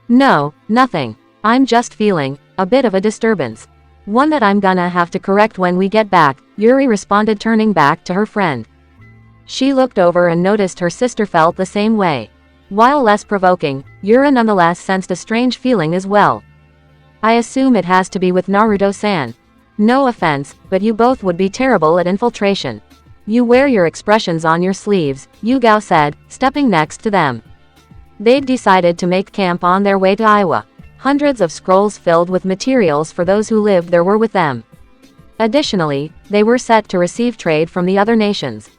No, nothing. I'm just feeling a bit of a disturbance. One that I'm gonna have to correct when we get back, Yuri responded, turning back to her friend. She looked over and noticed her sister felt the same way. While less provoking, Yuri nonetheless sensed a strange feeling as well. I assume it has to be with Naruto-san. No offense, but you both would be terrible at infiltration. You wear your expressions on your sleeves, Yugao said, stepping next to them. They'd decided to make camp on their way to Iowa. Hundreds of scrolls filled with materials for those who lived there were with them. Additionally, they were set to receive trade from the other nations.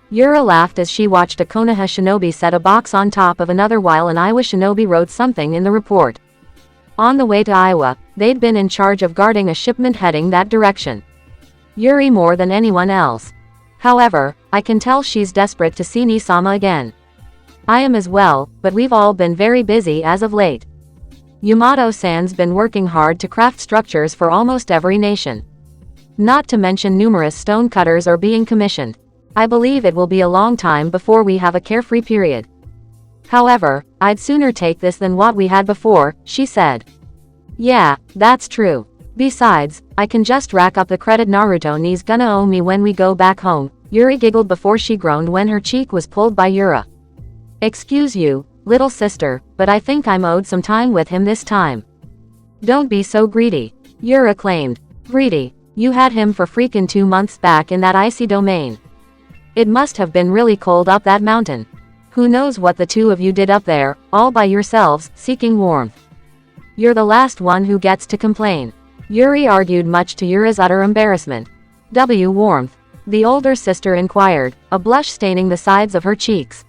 Yura laughed as she watched a Konoha shinobi set a box on top of another while an Iowa shinobi wrote something in the report. On the way to Iowa, they'd been in charge of guarding a shipment heading that direction. Yuri more than anyone else. However, I can tell she's desperate to see Nisama again. I am as well, but we've all been very busy as of late. Yamato-san's been working hard to craft structures for almost every nation. Not to mention numerous stone cutters are being commissioned. I believe it will be a long time before we have a carefree period. However, I'd sooner take this than what we had before, she said. Yeah, that's true. Besides, I can just rack up the credit Naruto-ni's gonna owe me when we go back home, Yuri giggled before she groaned when her cheek was pulled by Yura. Excuse you, little sister, but I think I'm owed some time with him this time. Don't be so greedy, Yura claimed. Greedy? You had him for freaking 2 months back in that icy domain. It must have been really cold up that mountain. Who knows what the two of you did up there, all by yourselves, seeking warmth. You're the last one who gets to complain, Yuri argued, much to Yura's utter embarrassment. Warmth? The older sister inquired, a blush staining the sides of her cheeks.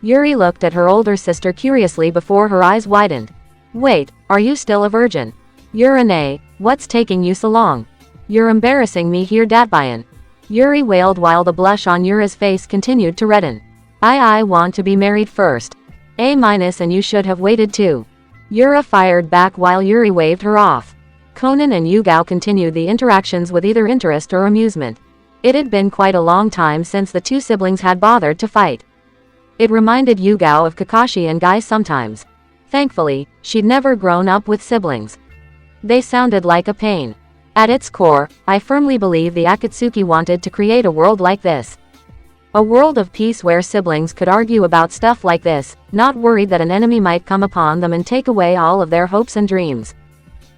Yuri looked at her older sister curiously before her eyes widened. Wait, are you still a virgin? Yurine, what's taking you so long? You're embarrassing me here, Datbayan. Yuri wailed while the blush on Yura's face continued to redden. I want to be married first. A- and you should have waited too. Yura fired back while Yuri waved her off. Conan and Yugao continued the interactions with either interest or amusement. It had been quite a long time since the two siblings had bothered to fight. It reminded Yugao of Kakashi and Guy sometimes. Thankfully, she'd never grown up with siblings. They sounded like a pain. At its core, I firmly believe the Akatsuki wanted to create a world like this. A world of peace where siblings could argue about stuff like this, not worried that an enemy might come upon them and take away all of their hopes and dreams.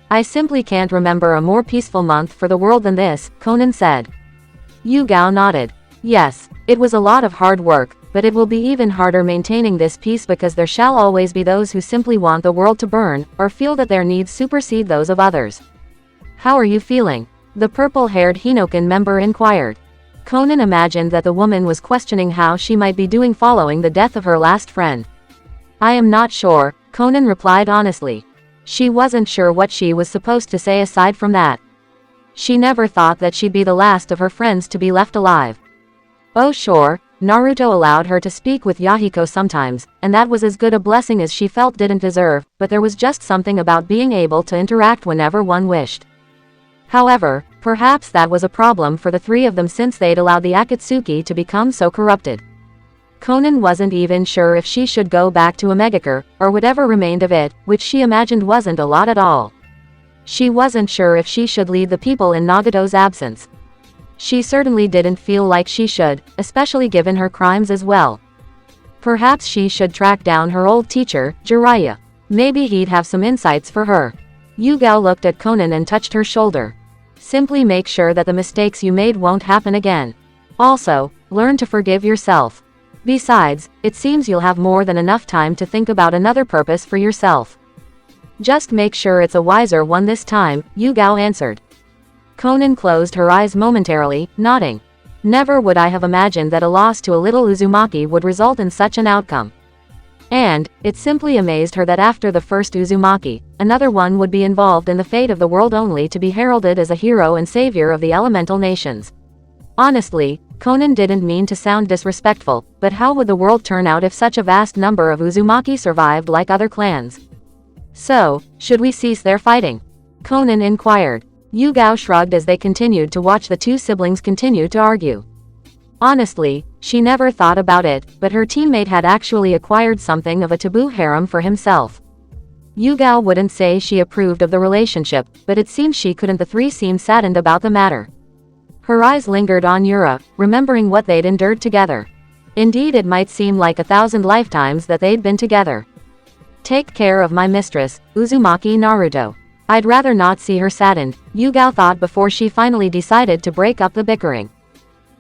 I simply can't remember a more peaceful month for the world than this, Conan said. Yugao nodded. Yes, it was a lot of hard work, but it will be even harder maintaining this peace because there shall always be those who simply want the world to burn, or feel that their needs supersede those of others. How are you feeling? The purple-haired Hinokan member inquired. Conan imagined that the woman was questioning how she might be doing following the death of her last friend. I am not sure, Conan replied honestly. She wasn't sure what she was supposed to say aside from that. She never thought that she'd be the last of her friends to be left alive. Oh sure, Naruto allowed her to speak with Yahiko sometimes, and that was as good a blessing as she felt didn't deserve, but there was just something about being able to interact whenever one wished. However, perhaps that was a problem for the three of them since they'd allowed the Akatsuki to become so corrupted. Conan wasn't even sure if she should go back to Omegakure, or whatever remained of it, which she imagined wasn't a lot at all. She wasn't sure if she should lead the people in Nagato's absence. She certainly didn't feel like she should, especially given her crimes as well. Perhaps she should track down her old teacher, Jiraiya. Maybe he'd have some insights for her. Yugao looked at Conan and touched her shoulder. Simply make sure that the mistakes you made won't happen again. Also, learn to forgive yourself. Besides, it seems you'll have more than enough time to think about another purpose for yourself. Just make sure it's a wiser one this time, Yugao answered. Conan closed her eyes momentarily, nodding. Never would I have imagined that a loss to a little Uzumaki would result in such an outcome. And, it simply amazed her that after the first Uzumaki, another one would be involved in the fate of the world only to be heralded as a hero and savior of the elemental nations. Honestly, Conan didn't mean to sound disrespectful, but how would the world turn out if such a vast number of Uzumaki survived like other clans? So, should we cease their fighting? Conan inquired. Yugao shrugged as they continued to watch the two siblings continue to argue. Honestly, she never thought about it, but her teammate had actually acquired something of a taboo harem for himself. Yugao wouldn't say she approved of the relationship, but it seems she couldn't. The three seemed saddened about the matter. Her eyes lingered on Yura, remembering what they'd endured together. Indeed, it might seem like 1,000 lifetimes that they'd been together. Take care of my mistress, Uzumaki Naruto. I'd rather not see her saddened, Yugao thought before she finally decided to break up the bickering.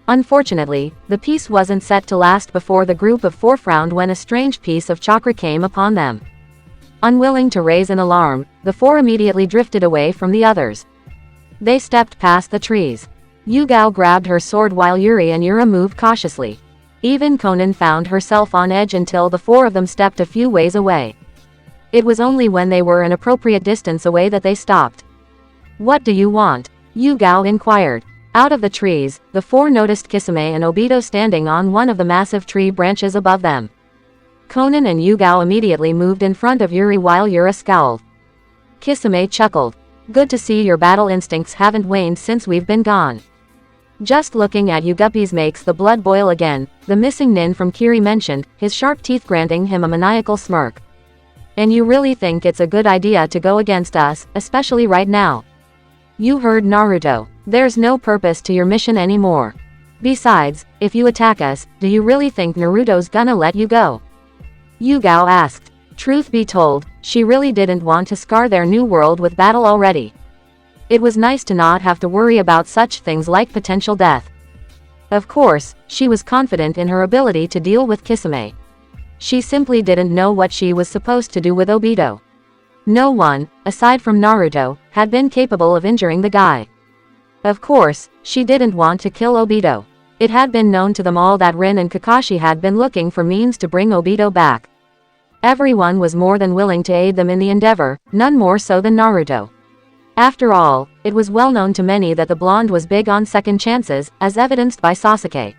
Unfortunately, the peace wasn't set to last before the group of four frowned when a strange piece of chakra came upon them. Unwilling to raise an alarm, the four immediately drifted away from the others. They stepped past the trees. Yugao grabbed her sword while Yuri and Yura moved cautiously. Even Konan found herself on edge until the four of them stepped a few ways away. It was only when they were an appropriate distance away that they stopped. What do you want? Yugao inquired. Out of the trees, the four noticed Kisame and Obito standing on one of the massive tree branches above them. Konan and Yugao immediately moved in front of Yuri while Yura scowled. Kisame chuckled. Good to see your battle instincts haven't waned since we've been gone. Just looking at you guppies makes the blood boil again, the missing nin from Kiri mentioned, his sharp teeth granting him a maniacal smirk. And you really think it's a good idea to go against us, especially right now? You heard Naruto. There's no purpose to your mission anymore. Besides, if you attack us, do you really think Naruto's gonna let you go? Yugao asked. Truth be told, she really didn't want to scar their new world with battle already. It was nice to not have to worry about such things like potential death. Of course, she was confident in her ability to deal with Kisame. She simply didn't know what she was supposed to do with Obito. No one, aside from Naruto, had been capable of injuring the guy. Of course, she didn't want to kill Obito. It had been known to them all that Rin and Kakashi had been looking for means to bring Obito back. Everyone was more than willing to aid them in the endeavor, none more so than Naruto. After all, it was well known to many that the blonde was big on second chances, as evidenced by Sasuke.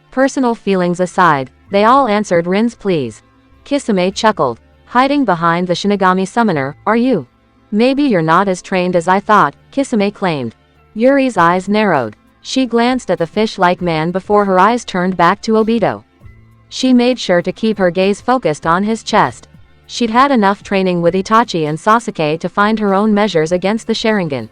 Personal feelings aside, they all answered Rin's pleas. Kisame chuckled. Hiding behind the Shinigami summoner, are you? Maybe you're not as trained as I thought, Kisame claimed. Yuri's eyes narrowed. She glanced at the fish-like man before her eyes turned back to Obito. She made sure to keep her gaze focused on his chest. She'd had enough training with Itachi and Sasuke to find her own measures against the Sharingan.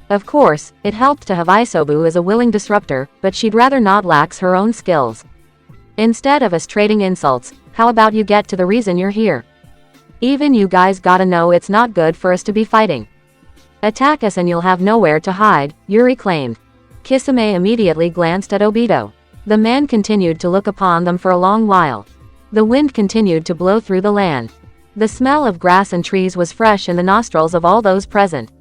Of course, it helped to have Isobu as a willing disruptor, but she'd rather not lax her own skills. Instead of us trading insults, how about you get to the reason you're here? Even you guys gotta know it's not good for us to be fighting. Attack us and you'll have nowhere to hide, Yuri claimed. Kisame immediately glanced at Obito. The man continued to look upon them for a long while. The wind continued to blow through the land. The smell of grass and trees was fresh in the nostrils of all those present.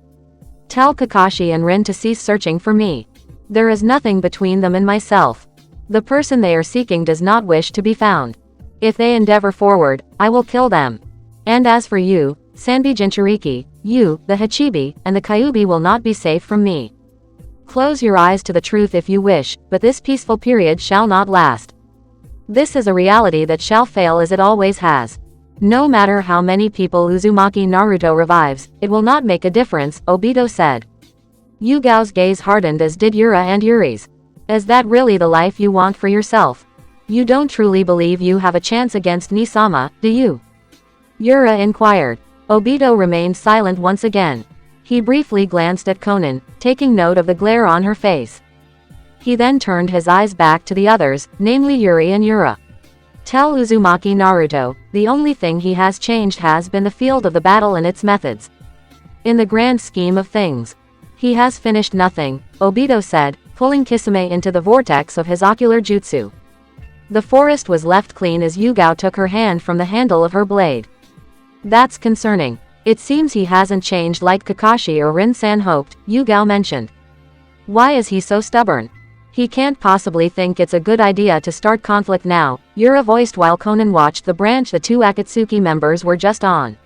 Tell Kakashi and Rin to cease searching for me. There is nothing between them and myself. The person they are seeking does not wish to be found. If they endeavor forward, I will kill them. And as for you, Sanbi Jinchuriki, you, the Hachibi, and the Kyuubi will not be safe from me. Close your eyes to the truth if you wish, but this peaceful period shall not last. This is a reality that shall fail as it always has. No matter how many people Uzumaki Naruto revives, it will not make a difference, Obito said. Yugao's gaze hardened as did Yura and Yuri's. Is that really the life you want for yourself? You don't truly believe you have a chance against Nisama, do you? Yura inquired. Obito remained silent once again. He briefly glanced at Konan, taking note of the glare on her face. He then turned his eyes back to the others, namely Yuri and Yura. Tell Uzumaki Naruto, the only thing he has changed has been the field of the battle and its methods. In the grand scheme of things, he has finished nothing, Obito said, pulling Kisame into the vortex of his ocular jutsu. The forest was left clean as Yugao took her hand from the handle of her blade. That's concerning. It seems he hasn't changed like Kakashi or Rin-san hoped, Yugao mentioned. Why is he so stubborn? He can't possibly think it's a good idea to start conflict now, Yura voiced while Konan watched the branch the two Akatsuki members were just on.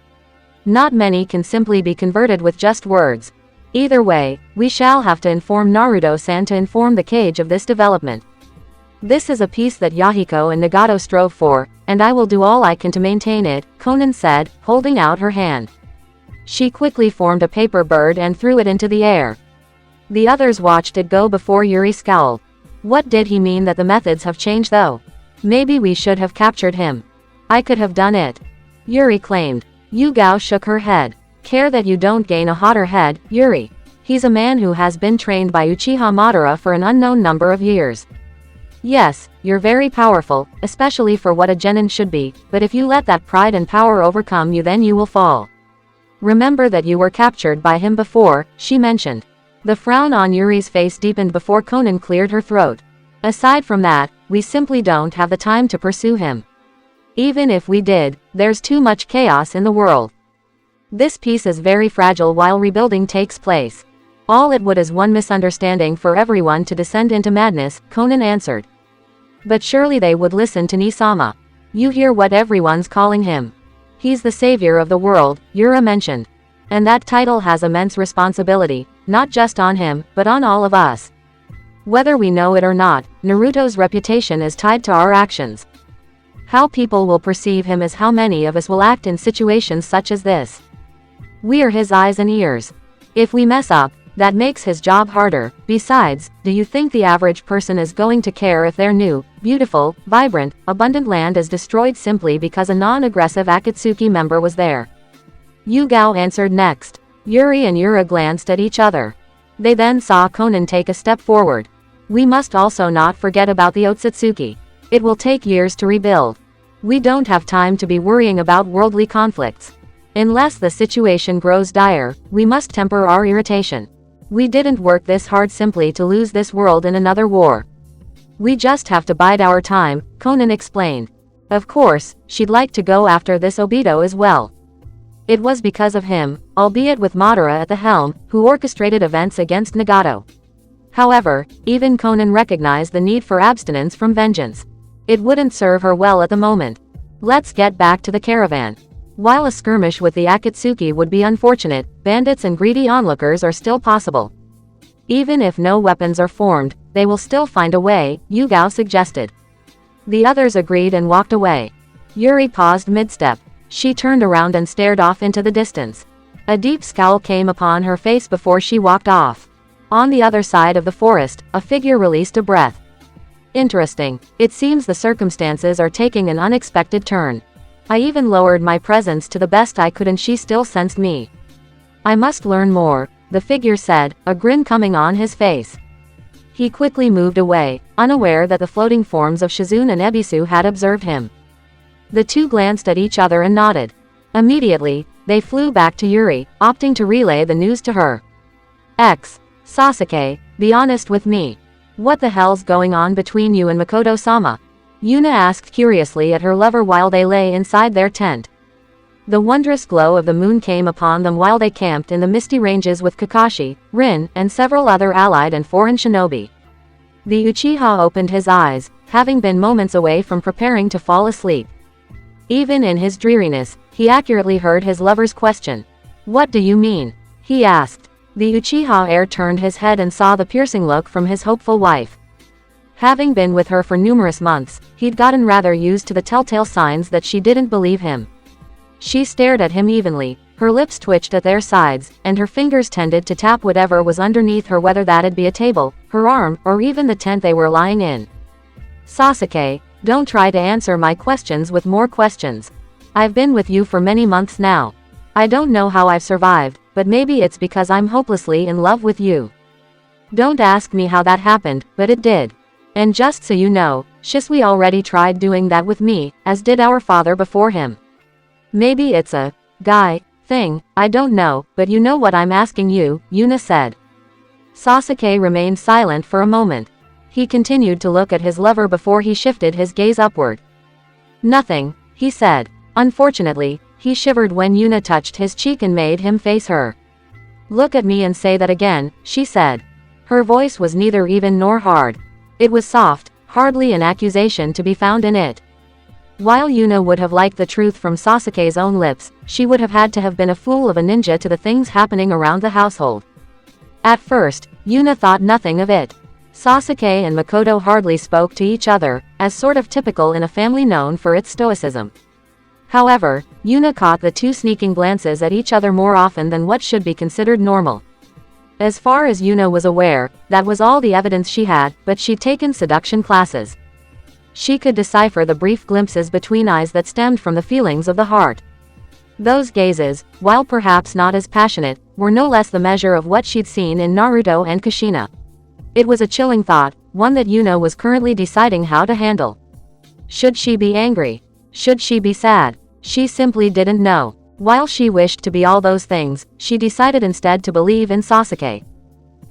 Not many can simply be converted with just words. Either way, we shall have to inform Naruto-san to inform the cage of this development. This is a peace that Yahiko and Nagato strove for, and I will do all I can to maintain it, Konan said, holding out her hand. She quickly formed a paper bird and threw it into the air. The others watched it go before Yuri scowled. What did he mean that the methods have changed though? Maybe we should have captured him. I could have done it. Yuri claimed. Yu Gao shook her head. Care that you don't gain a hotter head, Yuri. He's a man who has been trained by Uchiha Madara for an unknown number of years. Yes, you're very powerful, especially for what a genin should be, but if you let that pride and power overcome you, then you will fall. Remember that you were captured by him before, she mentioned. The frown on Yuri's face deepened before Conan cleared her throat. Aside from that, we simply don't have the time to pursue him. Even if we did, there's too much chaos in the world. This piece is very fragile while rebuilding takes place. All it would is one misunderstanding for everyone to descend into madness, Conan answered. But surely they would listen to Nisama. You hear what everyone's calling him. He's the savior of the world, Yura mentioned. And that title has immense responsibility, not just on him, but on all of us. Whether we know it or not, Naruto's reputation is tied to our actions. How people will perceive him is how many of us will act in situations such as this. We are his eyes and ears. If we mess up, that makes his job harder. Besides, do you think the average person is going to care if their new, beautiful, vibrant, abundant land is destroyed simply because a non-aggressive Akatsuki member was there? Yu Gao answered next. Yuri and Yura glanced at each other. They then saw Conan take a step forward. We must also not forget about the Otsutsuki. It will take years to rebuild. We don't have time to be worrying about worldly conflicts. Unless the situation grows dire, we must temper our irritation. We didn't work this hard simply to lose this world in another war. We just have to bide our time, Conan explained. Of course, she'd like to go after this Obito as well. It was because of him, albeit with Madara at the helm, who orchestrated events against Nagato. However, even Conan recognized the need for abstinence from vengeance. It wouldn't serve her well at the moment. Let's get back to the caravan. While a skirmish with the Akatsuki would be unfortunate, bandits and greedy onlookers are still possible. Even if no weapons are formed, they will still find a way, Yu Gao suggested. The others agreed and walked away. Yuri paused mid-step. She turned around and stared off into the distance. A deep scowl came upon her face before she walked off. On the other side of the forest, a figure released a breath. Interesting. It seems the circumstances are taking an unexpected turn. I even lowered my presence to the best I could and she still sensed me. I must learn more, the figure said, a grin coming on his face. He quickly moved away, unaware that the floating forms of Shizune and Ebisu had observed him. The two glanced at each other and nodded. Immediately, they flew back to Yuri, opting to relay the news to her. Sasuke, be honest with me. What the hell's going on between you and Makoto-sama? Yuna asked curiously at her lover while they lay inside their tent. The wondrous glow of the moon came upon them while they camped in the misty ranges with Kakashi, Rin, and several other allied and foreign shinobi. The Uchiha opened his eyes, having been moments away from preparing to fall asleep. Even in his dreariness, he accurately heard his lover's question. What do you mean? He asked. The Uchiha heir turned his head and saw the piercing look from his hopeful wife. Having been with her for numerous months, he'd gotten rather used to the telltale signs that she didn't believe him. She stared at him evenly, her lips twitched at their sides, and her fingers tended to tap whatever was underneath her, whether that'd be a table, her arm, or even the tent they were lying in. Sasuke, don't try to answer my questions with more questions. I've been with you for many months now. I don't know how I've survived, but maybe it's because I'm hopelessly in love with you. Don't ask me how that happened, but it did. And just so you know, Shisui already tried doing that with me, as did our father before him. Maybe it's a guy thing, I don't know, but you know what I'm asking you, Yuna said. Sasuke remained silent for a moment. He continued to look at his lover before he shifted his gaze upward. Nothing, he said. Unfortunately, he shivered when Yuna touched his cheek and made him face her. Look at me and say that again, she said. Her voice was neither even nor hard. It was soft, hardly an accusation to be found in it. While Yuna would have liked the truth from Sasuke's own lips, she would have had to have been a fool of a ninja to the things happening around the household. At first, Yuna thought nothing of it. Sasuke and Makoto hardly spoke to each other, as sort of typical in a family known for its stoicism. However, Yuna caught the two sneaking glances at each other more often than what should be considered normal. As far as Yuna was aware, that was all the evidence she had, but she'd taken seduction classes. She could decipher the brief glimpses between eyes that stemmed from the feelings of the heart. Those gazes, while perhaps not as passionate, were no less the measure of what she'd seen in Naruto and Kushina. It was a chilling thought, one that Yuna was currently deciding how to handle. Should she be angry? Should she be sad? She simply didn't know. While she wished to be all those things, she decided instead to believe in Sasuke.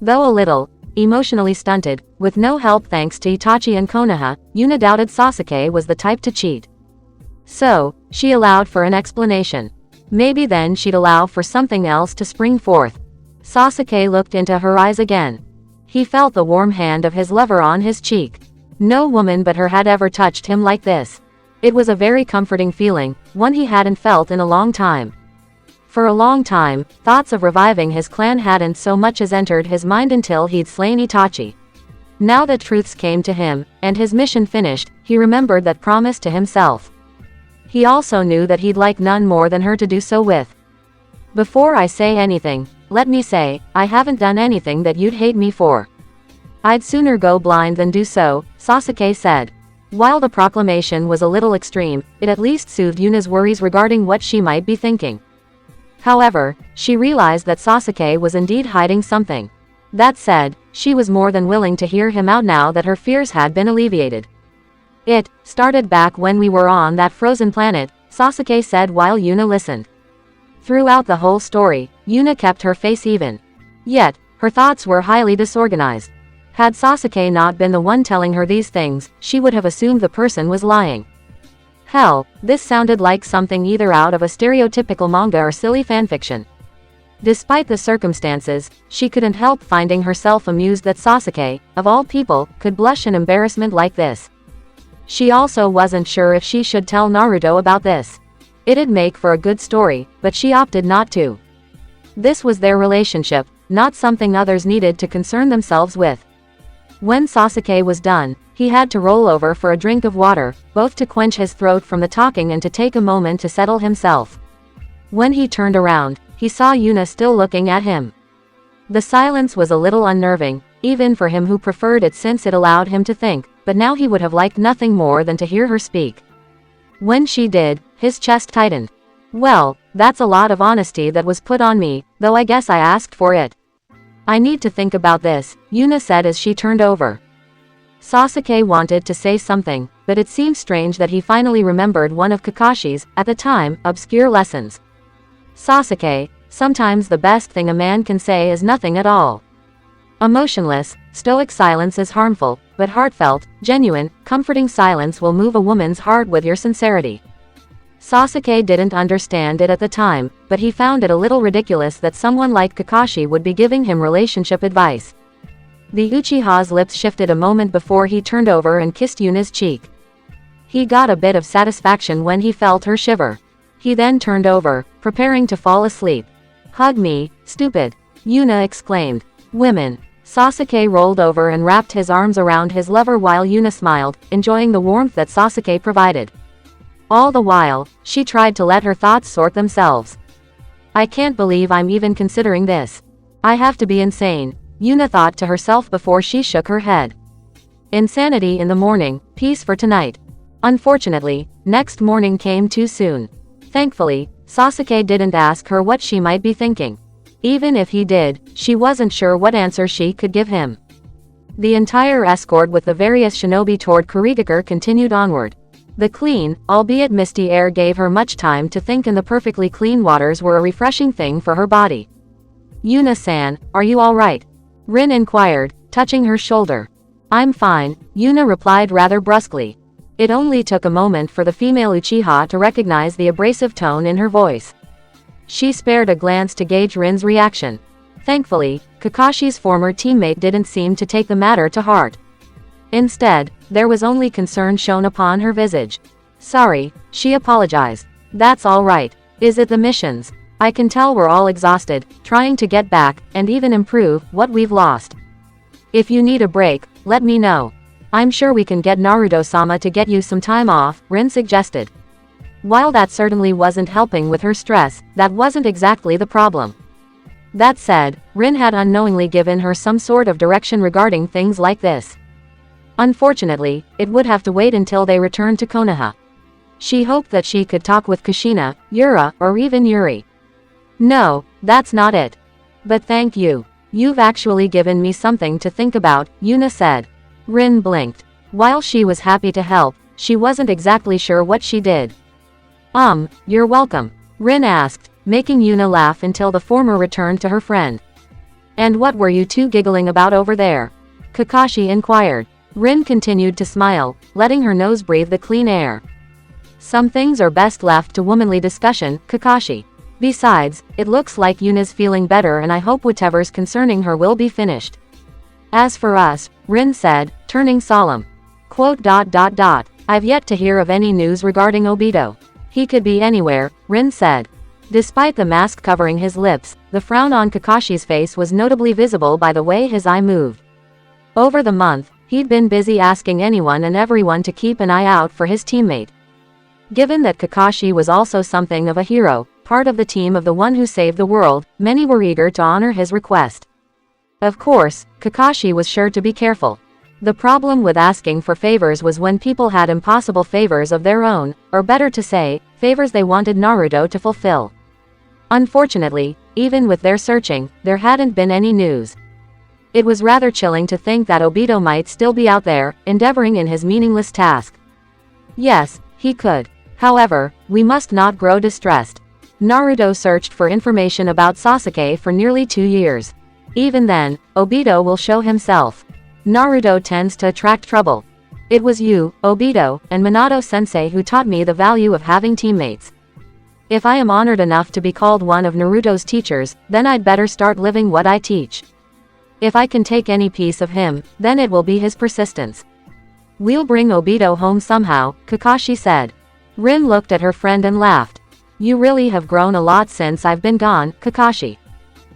Though a little emotionally stunted, with no help thanks to Itachi and Konoha, Yuna doubted Sasuke was the type to cheat. So, she allowed for an explanation. Maybe then she'd allow for something else to spring forth. Sasuke looked into her eyes again. He felt the warm hand of his lover on his cheek. No woman but her had ever touched him like this. It was a very comforting feeling, one he hadn't felt in a long time. For a long time, thoughts of reviving his clan hadn't so much as entered his mind until he'd slain Itachi. Now that truths came to him, and his mission finished, he remembered that promise to himself. He also knew that he'd like none more than her to do so with. Before I say anything, let me say, I haven't done anything that you'd hate me for. I'd sooner go blind than do so, Sasuke said. While the proclamation was a little extreme, it at least soothed Yuna's worries regarding what she might be thinking. However, she realized that Sasuke was indeed hiding something. That said, she was more than willing to hear him out now that her fears had been alleviated. It started back when we were on that frozen planet, Sasuke said while Yuna listened. Throughout the whole story, Yuna kept her face even. Yet, her thoughts were highly disorganized. Had Sasuke not been the one telling her these things, she would have assumed the person was lying. Hell, this sounded like something either out of a stereotypical manga or silly fanfiction. Despite the circumstances, she couldn't help finding herself amused that Sasuke, of all people, could blush in embarrassment like this. She also wasn't sure if she should tell Naruto about this. It'd make for a good story, but she opted not to. This was their relationship, not something others needed to concern themselves with. When Sasuke was done, he had to roll over for a drink of water, both to quench his throat from the talking and to take a moment to settle himself. When he turned around, he saw Yuna still looking at him. The silence was a little unnerving, even for him who preferred it since it allowed him to think, but now he would have liked nothing more than to hear her speak. When she did, his chest tightened. Well, that's a lot of honesty that was put on me, though I guess I asked for it. I need to think about this, Yuna said as she turned over. Sasuke wanted to say something, but it seemed strange that he finally remembered one of Kakashi's, at the time, obscure lessons. Sasuke, sometimes the best thing a man can say is nothing at all. A motionless, stoic silence is harmful, but heartfelt, genuine, comforting silence will move a woman's heart with your sincerity. Sasuke didn't understand it at the time, but he found it a little ridiculous that someone like Kakashi would be giving him relationship advice. The Uchiha's lips shifted a moment before he turned over and kissed Yuna's cheek. He got a bit of satisfaction when he felt her shiver. He then turned over, preparing to fall asleep. "Hug me, stupid," Yuna exclaimed. "Women." Sasuke rolled over and wrapped his arms around his lover while Yuna smiled, enjoying the warmth that Sasuke provided. All the while, she tried to let her thoughts sort themselves. I can't believe I'm even considering this. I have to be insane, Yuna thought to herself before she shook her head. Insanity in the morning, peace for tonight. Unfortunately, next morning came too soon. Thankfully, Sasuke didn't ask her what she might be thinking. Even if he did, she wasn't sure what answer she could give him. The entire escort with the various shinobi toward Kurigakure continued onward. The clean, albeit misty air gave her much time to think, and the perfectly clean waters were a refreshing thing for her body. "Yuna-san, are you alright?" Rin inquired, touching her shoulder. "I'm fine," Yuna replied rather brusquely. It only took a moment for the female Uchiha to recognize the abrasive tone in her voice. She spared a glance to gauge Rin's reaction. Thankfully, Kakashi's former teammate didn't seem to take the matter to heart. Instead, there was only concern shown upon her visage. "Sorry," she apologized. "That's all right. Is it the missions? I can tell we're all exhausted, trying to get back, and even improve, what we've lost. If you need a break, let me know. I'm sure we can get Naruto-sama to get you some time off," Rin suggested. While that certainly wasn't helping with her stress, that wasn't exactly the problem. That said, Rin had unknowingly given her some sort of direction regarding things like this. Unfortunately, it would have to wait until they returned to Konoha. She hoped that she could talk with Kushina, Yura, or even Yuri. No, that's not it. But thank you. You've actually given me something to think about, Yuna said. Rin blinked. While she was happy to help, she wasn't exactly sure what she did. You're welcome, Rin asked, making Yuna laugh until the former returned to her friend. And what were you two giggling about over there? Kakashi inquired. Rin continued to smile, letting her nose breathe the clean air. Some things are best left to womanly discussion, Kakashi. Besides, it looks like Yuna's feeling better and I hope whatever's concerning her will be finished. As for us, Rin said, turning solemn. I've yet to hear of any news regarding Obito. He could be anywhere, Rin said. Despite the mask covering his lips, the frown on Kakashi's face was notably visible by the way his eye moved. Over the month, he'd been busy asking anyone and everyone to keep an eye out for his teammate. Given that Kakashi was also something of a hero, part of the team of the one who saved the world, many were eager to honor his request. Of course, Kakashi was sure to be careful. The problem with asking for favors was when people had impossible favors of their own, or better to say, favors they wanted Naruto to fulfill. Unfortunately, even with their searching, there hadn't been any news. It was rather chilling to think that Obito might still be out there, endeavoring in his meaningless task. Yes, he could. However, we must not grow distressed. Naruto searched for information about Sasuke for nearly 2 years. Even then, Obito will show himself. Naruto tends to attract trouble. It was you, Obito, and Minato-sensei who taught me the value of having teammates. If I am honored enough to be called one of Naruto's teachers, then I'd better start living what I teach. If I can take any piece of him, then it will be his persistence. We'll bring Obito home somehow, Kakashi said. Rin looked at her friend and laughed. You really have grown a lot since I've been gone, Kakashi.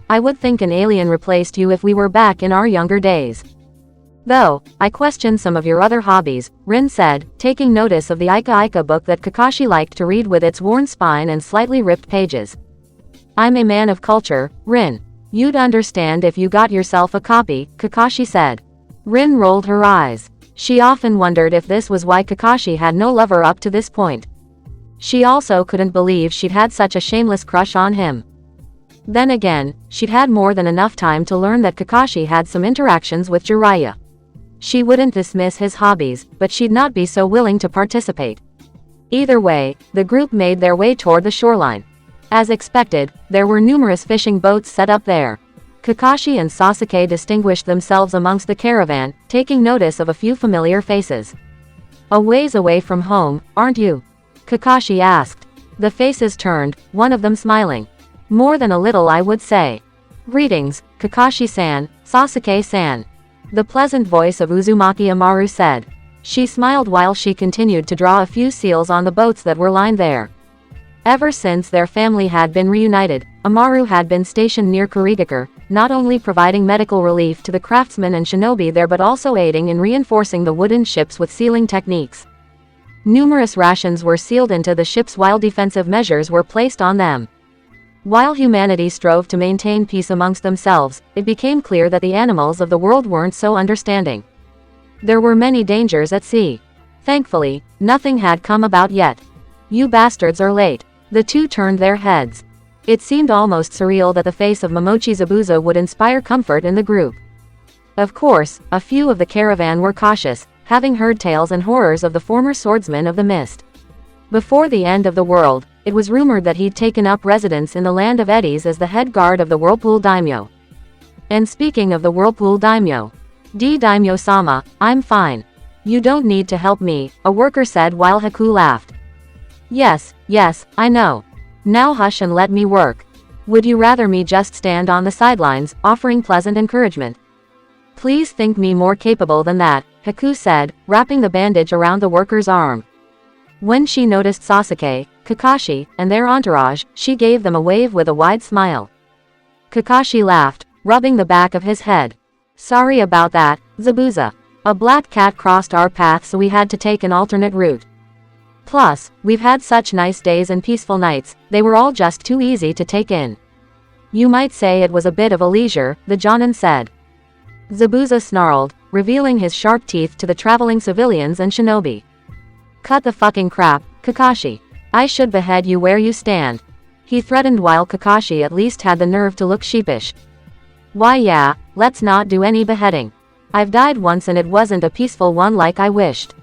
I would think an alien replaced you if we were back in our younger days. Though, I question some of your other hobbies, Rin said, taking notice of the Ika Ika book that Kakashi liked to read with its worn spine and slightly ripped pages. I'm a man of culture, Rin. You'd understand if you got yourself a copy, Kakashi said. Rin rolled her eyes. She often wondered if this was why Kakashi had no lover up to this point. She also couldn't believe she'd had such a shameless crush on him. Then again, she'd had more than enough time to learn that Kakashi had some interactions with Jiraiya. She wouldn't dismiss his hobbies, but she'd not be so willing to participate. Either way, the group made their way toward the shoreline. As expected, there were numerous fishing boats set up there. Kakashi and Sasuke distinguished themselves amongst the caravan, taking notice of a few familiar faces. A ways away from home, aren't you? Kakashi asked. The faces turned, one of them smiling. More than a little, I would say. Greetings, Kakashi-san, Sasuke-san. The pleasant voice of Uzumaki Amaru said. She smiled while she continued to draw a few seals on the boats that were lined there. Ever since their family had been reunited, Amaru had been stationed near Kurigakure, not only providing medical relief to the craftsmen and shinobi there but also aiding in reinforcing the wooden ships with sealing techniques. Numerous rations were sealed into the ships while defensive measures were placed on them. While humanity strove to maintain peace amongst themselves, it became clear that the animals of the world weren't so understanding. There were many dangers at sea. Thankfully, nothing had come about yet. You bastards are late. The two turned their heads. It seemed almost surreal that the face of Momochi Zabuza would inspire comfort in the group. Of course, a few of the caravan were cautious, having heard tales and horrors of the former swordsman of the mist. Before the end of the world, it was rumored that he'd taken up residence in the land of eddies as the head guard of the Whirlpool Daimyo. And speaking of the Whirlpool Daimyo, Daimyo-sama, I'm fine. You don't need to help me, a worker said while Haku laughed. Yes, I know. Now hush and let me work. Would you rather me just stand on the sidelines, offering pleasant encouragement? Please think me more capable than that, Haku said, wrapping the bandage around the worker's arm. When she noticed Sasuke, Kakashi, and their entourage, she gave them a wave with a wide smile. Kakashi laughed, rubbing the back of his head. Sorry about that, Zabuza. A black cat crossed our path so we had to take an alternate route. Plus, we've had such nice days and peaceful nights, they were all just too easy to take in. You might say it was a bit of a leisure, the Jonin said. Zabuza snarled, revealing his sharp teeth to the traveling civilians and shinobi. Cut the fucking crap, Kakashi. I should behead you where you stand. He threatened while Kakashi at least had the nerve to look sheepish. Why yeah, let's not do any beheading. I've died once and it wasn't a peaceful one like I wished.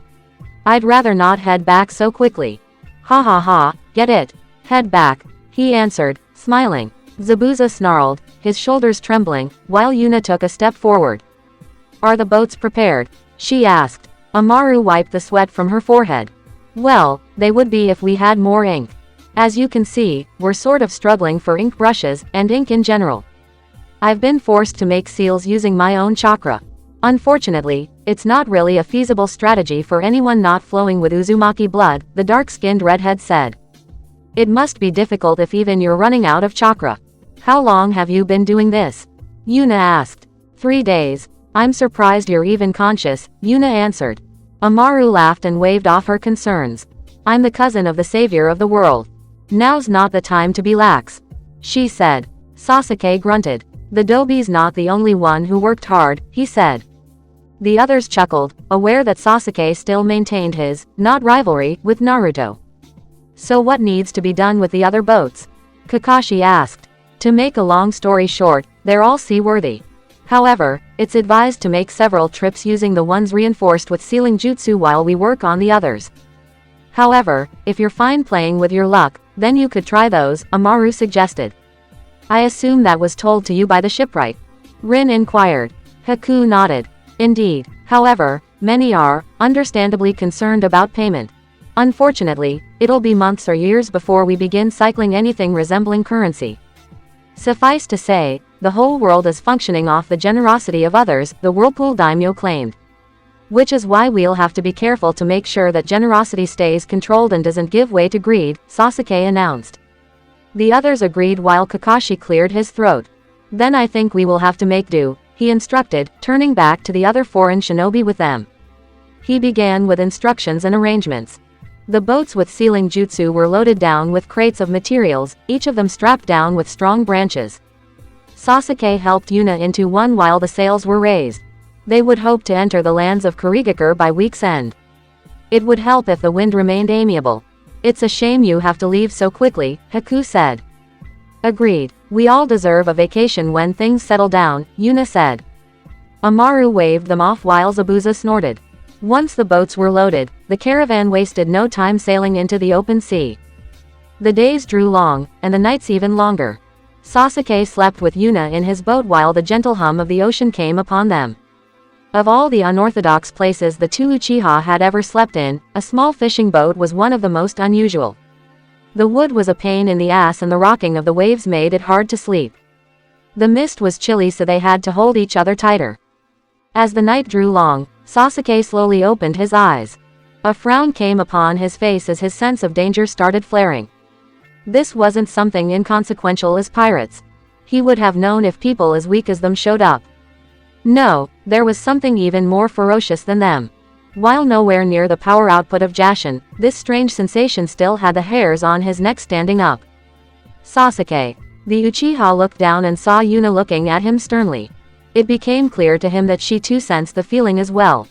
I'd rather not head back so quickly. Ha ha ha, get it? Head back, he answered, smiling. Zabuza snarled, his shoulders trembling, while Yuna took a step forward. Are the boats prepared? She asked. Amaru wiped the sweat from her forehead. Well, they would be if we had more ink. As you can see, we're sort of struggling for ink brushes, and ink in general. I've been forced to make seals using my own chakra. Unfortunately, it's not really a feasible strategy for anyone not flowing with Uzumaki blood, the dark-skinned redhead said. It must be difficult if even you're running out of chakra. How long have you been doing this? Yuna asked. 3 days. I'm surprised you're even conscious, Yuna answered. Amaru laughed and waved off her concerns. I'm the cousin of the savior of the world. Now's not the time to be lax, she said. Sasuke grunted. The Dobi's not the only one who worked hard, he said. The others chuckled, aware that Sasuke still maintained his, not rivalry, with Naruto. So what needs to be done with the other boats? Kakashi asked. To make a long story short, they're all seaworthy. However, it's advised to make several trips using the ones reinforced with sealing jutsu while we work on the others. However, if you're fine playing with your luck, then you could try those, Amaru suggested. I assume that was told to you by the shipwright? Rin inquired. Haku nodded. Indeed. However, many are, understandably concerned about payment. Unfortunately, it'll be months or years before we begin cycling anything resembling currency. Suffice to say, the whole world is functioning off the generosity of others, the Whirlpool daimyo claimed. Which is why we'll have to be careful to make sure that generosity stays controlled and doesn't give way to greed, Sasuke announced. The others agreed while Kakashi cleared his throat. Then I think we will have to make do, he instructed, turning back to the other foreign shinobi with them. He began with instructions and arrangements. The boats with sealing jutsu were loaded down with crates of materials, each of them strapped down with strong branches. Sasuke helped Yuna into one while the sails were raised. They would hope to enter the lands of Kurigakure by week's end. It would help if the wind remained amiable. It's a shame you have to leave so quickly, Haku said. Agreed. We all deserve a vacation when things settle down, Yuna said. Amaru waved them off while Zabuza snorted. Once the boats were loaded, the caravan wasted no time sailing into the open sea. The days drew long, and the nights even longer. Sasuke slept with Yuna in his boat while the gentle hum of the ocean came upon them. Of all the unorthodox places the two Uchiha had ever slept in, a small fishing boat was one of the most unusual. The wood was a pain in the ass and the rocking of the waves made it hard to sleep. The mist was chilly so they had to hold each other tighter. As the night drew long, Sasuke slowly opened his eyes. A frown came upon his face as his sense of danger started flaring. This wasn't something inconsequential as pirates. He would have known if people as weak as them showed up. No, there was something even more ferocious than them. While nowhere near the power output of Jashin, this strange sensation still had the hairs on his neck standing up. Sasuke. The Uchiha looked down and saw Yuna looking at him sternly. It became clear to him that she too sensed the feeling as well.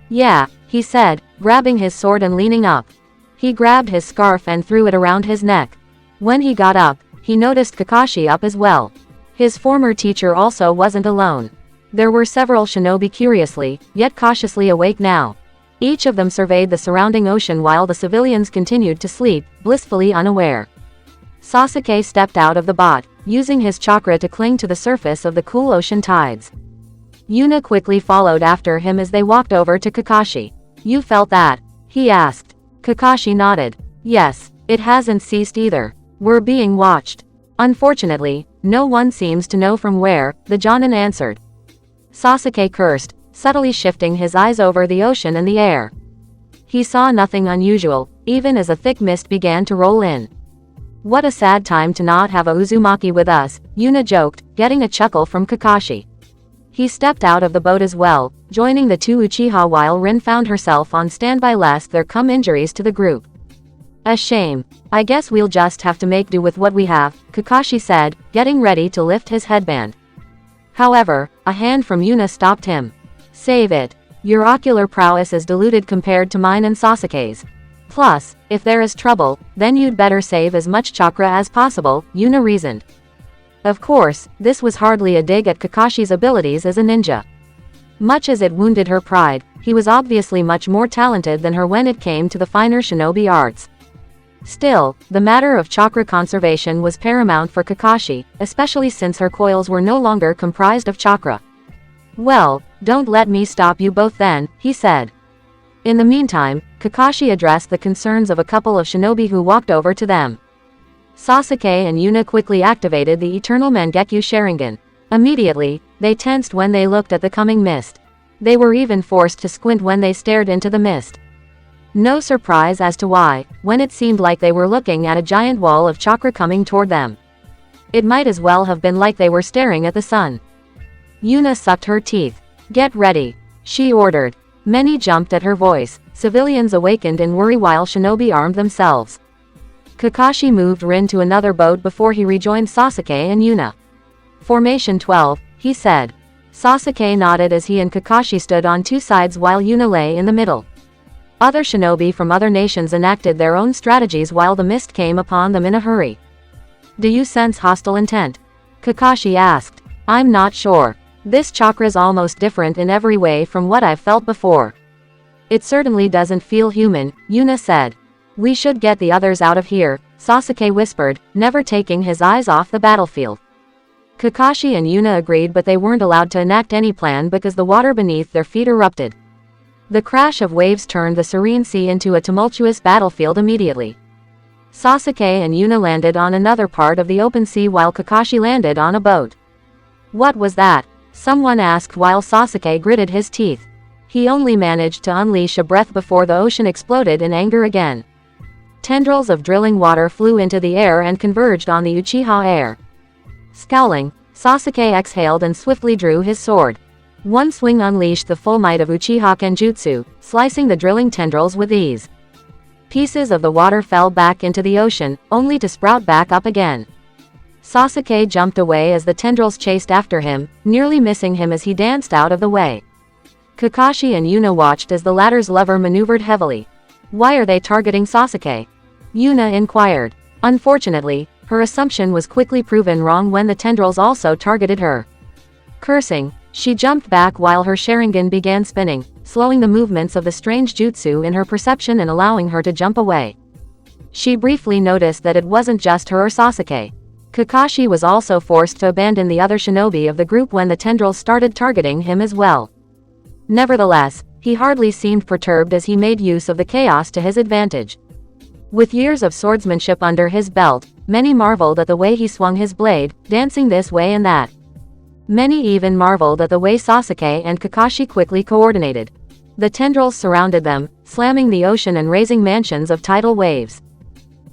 Yeah, he said, grabbing his sword and leaning up. He grabbed his scarf and threw it around his neck. When he got up, he noticed Kakashi up as well. His former teacher also wasn't alone. There were several shinobi curiously, yet cautiously awake now. Each of them surveyed the surrounding ocean while the civilians continued to sleep, blissfully unaware. Sasuke stepped out of the boat, using his chakra to cling to the surface of the cool ocean tides. Yuna quickly followed after him as they walked over to Kakashi. You felt that? He asked. Kakashi nodded. Yes, it hasn't ceased either. We're being watched. Unfortunately, no one seems to know from where, the Jonin answered. Sasuke cursed, subtly shifting his eyes over the ocean and the air. He saw nothing unusual, even as a thick mist began to roll in. What a sad time to not have a Uzumaki with us, Yuna joked, getting a chuckle from Kakashi. He stepped out of the boat as well, joining the two Uchiha while Rin found herself on standby lest there come injuries to the group. A shame. I guess we'll just have to make do with what we have, Kakashi said, getting ready to lift his headband. However, a hand from Yuna stopped him. Save it. Your ocular prowess is diluted compared to mine and Sasuke's. Plus, if there is trouble, then you'd better save as much chakra as possible, Yuna reasoned. Of course, this was hardly a dig at Kakashi's abilities as a ninja. Much as it wounded her pride, he was obviously much more talented than her when it came to the finer shinobi arts. Still, the matter of chakra conservation was paramount for Kakashi, especially since her coils were no longer comprised of chakra. Well, don't let me stop you both then, he said. In the meantime, Kakashi addressed the concerns of a couple of shinobi who walked over to them. Sasuke and Yuna quickly activated the Eternal Mangekyo Sharingan. Immediately, they tensed when they looked at the coming mist. They were even forced to squint when they stared into the mist. No surprise as to why, when it seemed like they were looking at a giant wall of chakra coming toward them. It might as well have been like they were staring at the sun. Yuna sucked her teeth. Get ready, she ordered. Many jumped at her voice. Civilians awakened in worry while shinobi armed themselves. Kakashi moved Rin to another boat before he rejoined Sasuke and Yuna. Formation 12, he said. Sasuke nodded as he and Kakashi stood on two sides while Yuna lay in the middle. Other shinobi from other nations enacted their own strategies while the mist came upon them in a hurry. Do you sense hostile intent? Kakashi asked. I'm not sure. This chakra's almost different in every way from what I've felt before. It certainly doesn't feel human, Yuna said. We should get the others out of here, Sasuke whispered, never taking his eyes off the battlefield. Kakashi and Yuna agreed, but they weren't allowed to enact any plan because the water beneath their feet erupted. The crash of waves turned the serene sea into a tumultuous battlefield immediately. Sasuke and Yuna landed on another part of the open sea while Kakashi landed on a boat. What was that? Someone asked while Sasuke gritted his teeth. He only managed to unleash a breath before the ocean exploded in anger again. Tendrils of drilling water flew into the air and converged on the Uchiha heir. Scowling, Sasuke exhaled and swiftly drew his sword. One swing unleashed the full might of Uchiha Kenjutsu, slicing the drilling tendrils with ease. Pieces of the water fell back into the ocean, only to sprout back up again. Sasuke jumped away as the tendrils chased after him, nearly missing him as he danced out of the way. Kakashi and Yuna watched as the latter's lover maneuvered heavily. Why are they targeting Sasuke? Yuna inquired. Unfortunately, her assumption was quickly proven wrong when the tendrils also targeted her. Cursing, she jumped back while her Sharingan began spinning, slowing the movements of the strange jutsu in her perception and allowing her to jump away. She briefly noticed that it wasn't just her or Sasuke. Kakashi was also forced to abandon the other shinobi of the group when the tendrils started targeting him as well. Nevertheless, he hardly seemed perturbed as he made use of the chaos to his advantage. With years of swordsmanship under his belt, many marveled at the way he swung his blade, dancing this way and that. Many even marveled at the way Sasuke and Kakashi quickly coordinated. The tendrils surrounded them, slamming the ocean and raising mansions of tidal waves.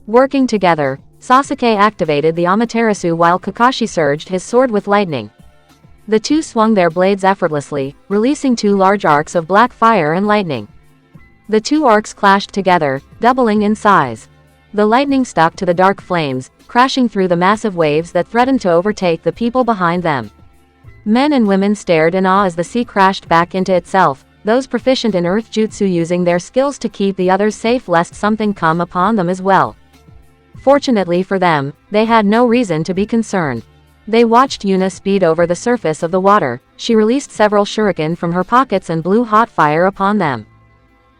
Working together, Sasuke activated the Amaterasu while Kakashi surged his sword with lightning. The two swung their blades effortlessly, releasing two large arcs of black fire and lightning. The two arcs clashed together, doubling in size. The lightning stuck to the dark flames, crashing through the massive waves that threatened to overtake the people behind them. Men and women stared in awe as the sea crashed back into itself, those proficient in earth jutsu using their skills to keep the others safe lest something come upon them as well. Fortunately for them, they had no reason to be concerned. They watched Yuna speed over the surface of the water. She released several shuriken from her pockets and blew hot fire upon them.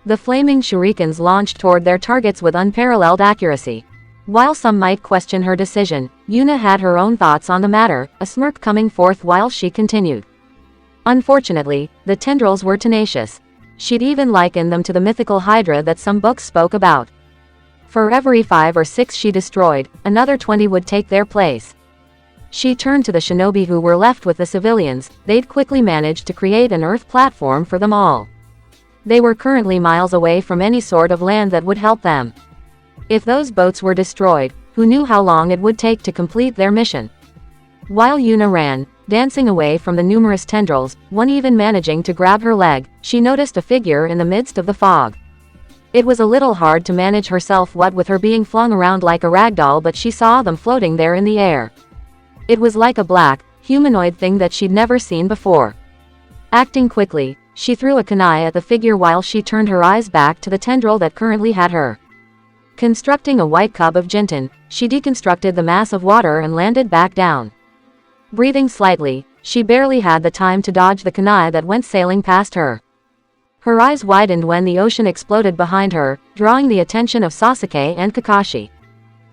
The flaming shurikens launched toward their targets with unparalleled accuracy. While some might question her decision, Yuna had her own thoughts on the matter, a smirk coming forth while she continued. Unfortunately, the tendrils were tenacious. She'd even likened them to the mythical Hydra that some books spoke about. For every 5 or 6 she destroyed, another 20 would take their place. She turned to the shinobi who were left with the civilians. They'd quickly managed to create an earth platform for them all. They were currently miles away from any sort of land that would help them. If those boats were destroyed, who knew how long it would take to complete their mission? While Yuna ran, dancing away from the numerous tendrils, one even managing to grab her leg, she noticed a figure in the midst of the fog. It was a little hard to manage herself what with her being flung around like a ragdoll, but she saw them floating there in the air. It was like a black, humanoid thing that she'd never seen before. Acting quickly, she threw a kunai at the figure while she turned her eyes back to the tendril that currently had her. Constructing a white cub of Jinten, she deconstructed the mass of water and landed back down. Breathing slightly, she barely had the time to dodge the kunai that went sailing past her. Her eyes widened when the ocean exploded behind her, drawing the attention of Sasuke and Kakashi.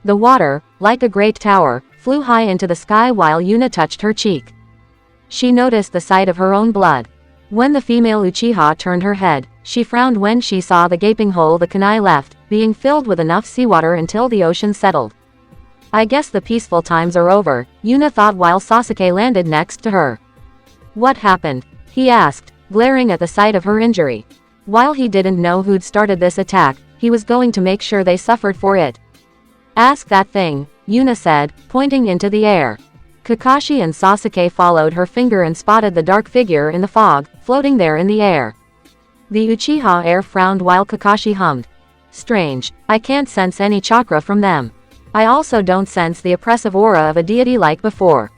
The water, like a great tower, flew high into the sky while Yuna touched her cheek. She noticed the sight of her own blood. When the female Uchiha turned her head, she frowned when she saw the gaping hole the kunai left, being filled with enough seawater until the ocean settled. I guess the peaceful times are over, Yuna thought while Sasuke landed next to her. What happened? He asked, glaring at the sight of her injury. While he didn't know who'd started this attack, he was going to make sure they suffered for it. Ask that thing, Yuna said, pointing into the air. Kakashi and Sasuke followed her finger and spotted the dark figure in the fog, floating there in the air. The Uchiha heir frowned while Kakashi hummed. Strange, I can't sense any chakra from them. I also don't sense the oppressive aura of a deity like before.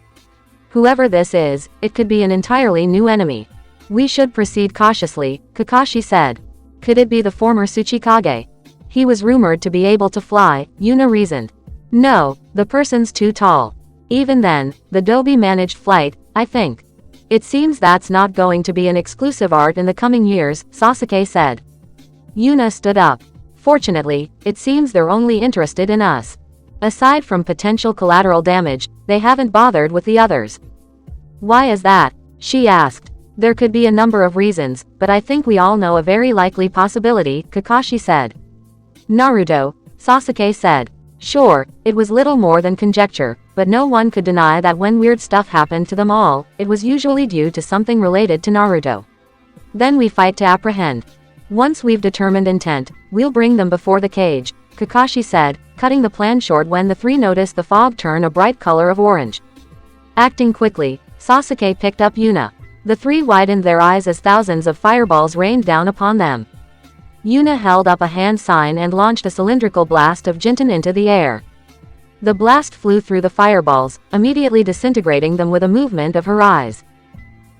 Whoever this is, it could be an entirely new enemy. We should proceed cautiously, Kakashi said. Could it be the former Tsuchikage? He was rumored to be able to fly, Yuna reasoned. No, the person's too tall. Even then, the Dobi managed flight, I think. It seems that's not going to be an exclusive art in the coming years, Sasuke said. Yuna stood up. Fortunately, it seems they're only interested in us. Aside from potential collateral damage, they haven't bothered with the others. Why is that? She asked. There could be a number of reasons, but I think we all know a very likely possibility, Kakashi said. Naruto, Sasuke said. Sure, it was little more than conjecture, but no one could deny that when weird stuff happened to them all, it was usually due to something related to Naruto. Then we fight to apprehend. Once we've determined intent, we'll bring them before the cage, Kakashi said, cutting the plan short when the three noticed the fog turn a bright color of orange. Acting quickly, Sasuke picked up Yuna. The three widened their eyes as thousands of fireballs rained down upon them. Yuna held up a hand sign and launched a cylindrical blast of Jinten into the air. The blast flew through the fireballs, immediately disintegrating them with a movement of her eyes.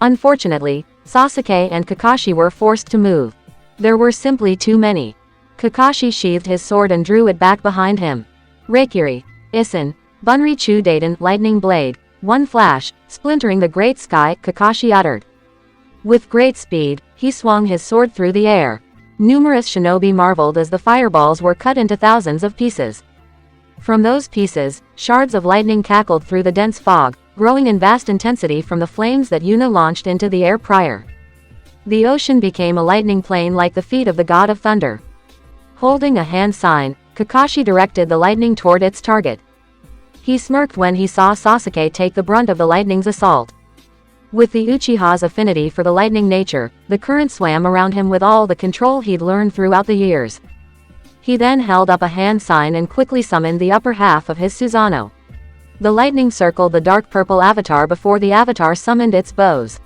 Unfortunately, Sasuke and Kakashi were forced to move. There were simply too many. Kakashi sheathed his sword and drew it back behind him. Reikiri, Issen, Bunri Chudaden, lightning blade, one flash, splintering the great sky, Kakashi uttered. With great speed, he swung his sword through the air. Numerous shinobi marveled as the fireballs were cut into thousands of pieces. From those pieces, shards of lightning cackled through the dense fog, growing in vast intensity from the flames that Yuna launched into the air prior. The ocean became a lightning plain like the feet of the god of thunder. Holding a hand sign, Kakashi directed the lightning toward its target. He smirked when he saw Sasuke take the brunt of the lightning's assault. With the Uchiha's affinity for the lightning nature, the current swam around him with all the control he'd learned throughout the years. He then held up a hand sign and quickly summoned the upper half of his Susanoo. The lightning circled the dark purple avatar before the avatar summoned its bows.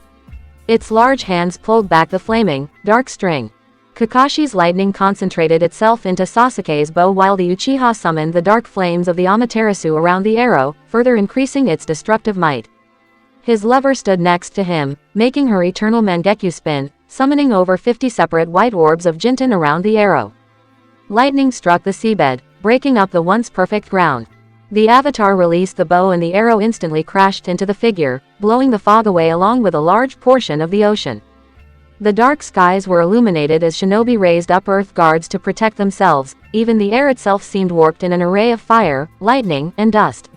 Its large hands pulled back the flaming, dark string. Kakashi's lightning concentrated itself into Sasuke's bow while the Uchiha summoned the dark flames of the Amaterasu around the arrow, further increasing its destructive might. His lover stood next to him, making her eternal Mangekyu spin, summoning over 50 separate white orbs of Jinten around the arrow. Lightning struck the seabed, breaking up the once perfect ground. The avatar released the bow and the arrow instantly crashed into the figure, blowing the fog away along with a large portion of the ocean. The dark skies were illuminated as shinobi raised up earth guards to protect themselves, even the air itself seemed warped in an array of fire, lightning, and dust.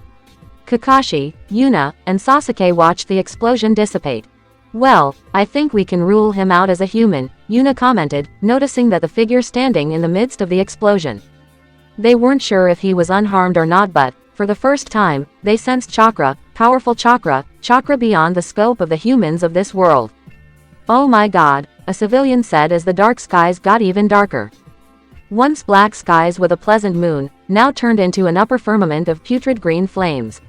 Kakashi, Yuna, and Sasuke watched the explosion dissipate. Well, I think we can rule him out as a human, Yuna commented, noticing that the figure standing in the midst of the explosion. They weren't sure if he was unharmed or not, but, for the first time, they sensed chakra, powerful chakra, chakra beyond the scope of the humans of this world. Oh my god, a civilian said as the dark skies got even darker. Once black skies with a pleasant moon, now turned into an upper firmament of putrid green flames.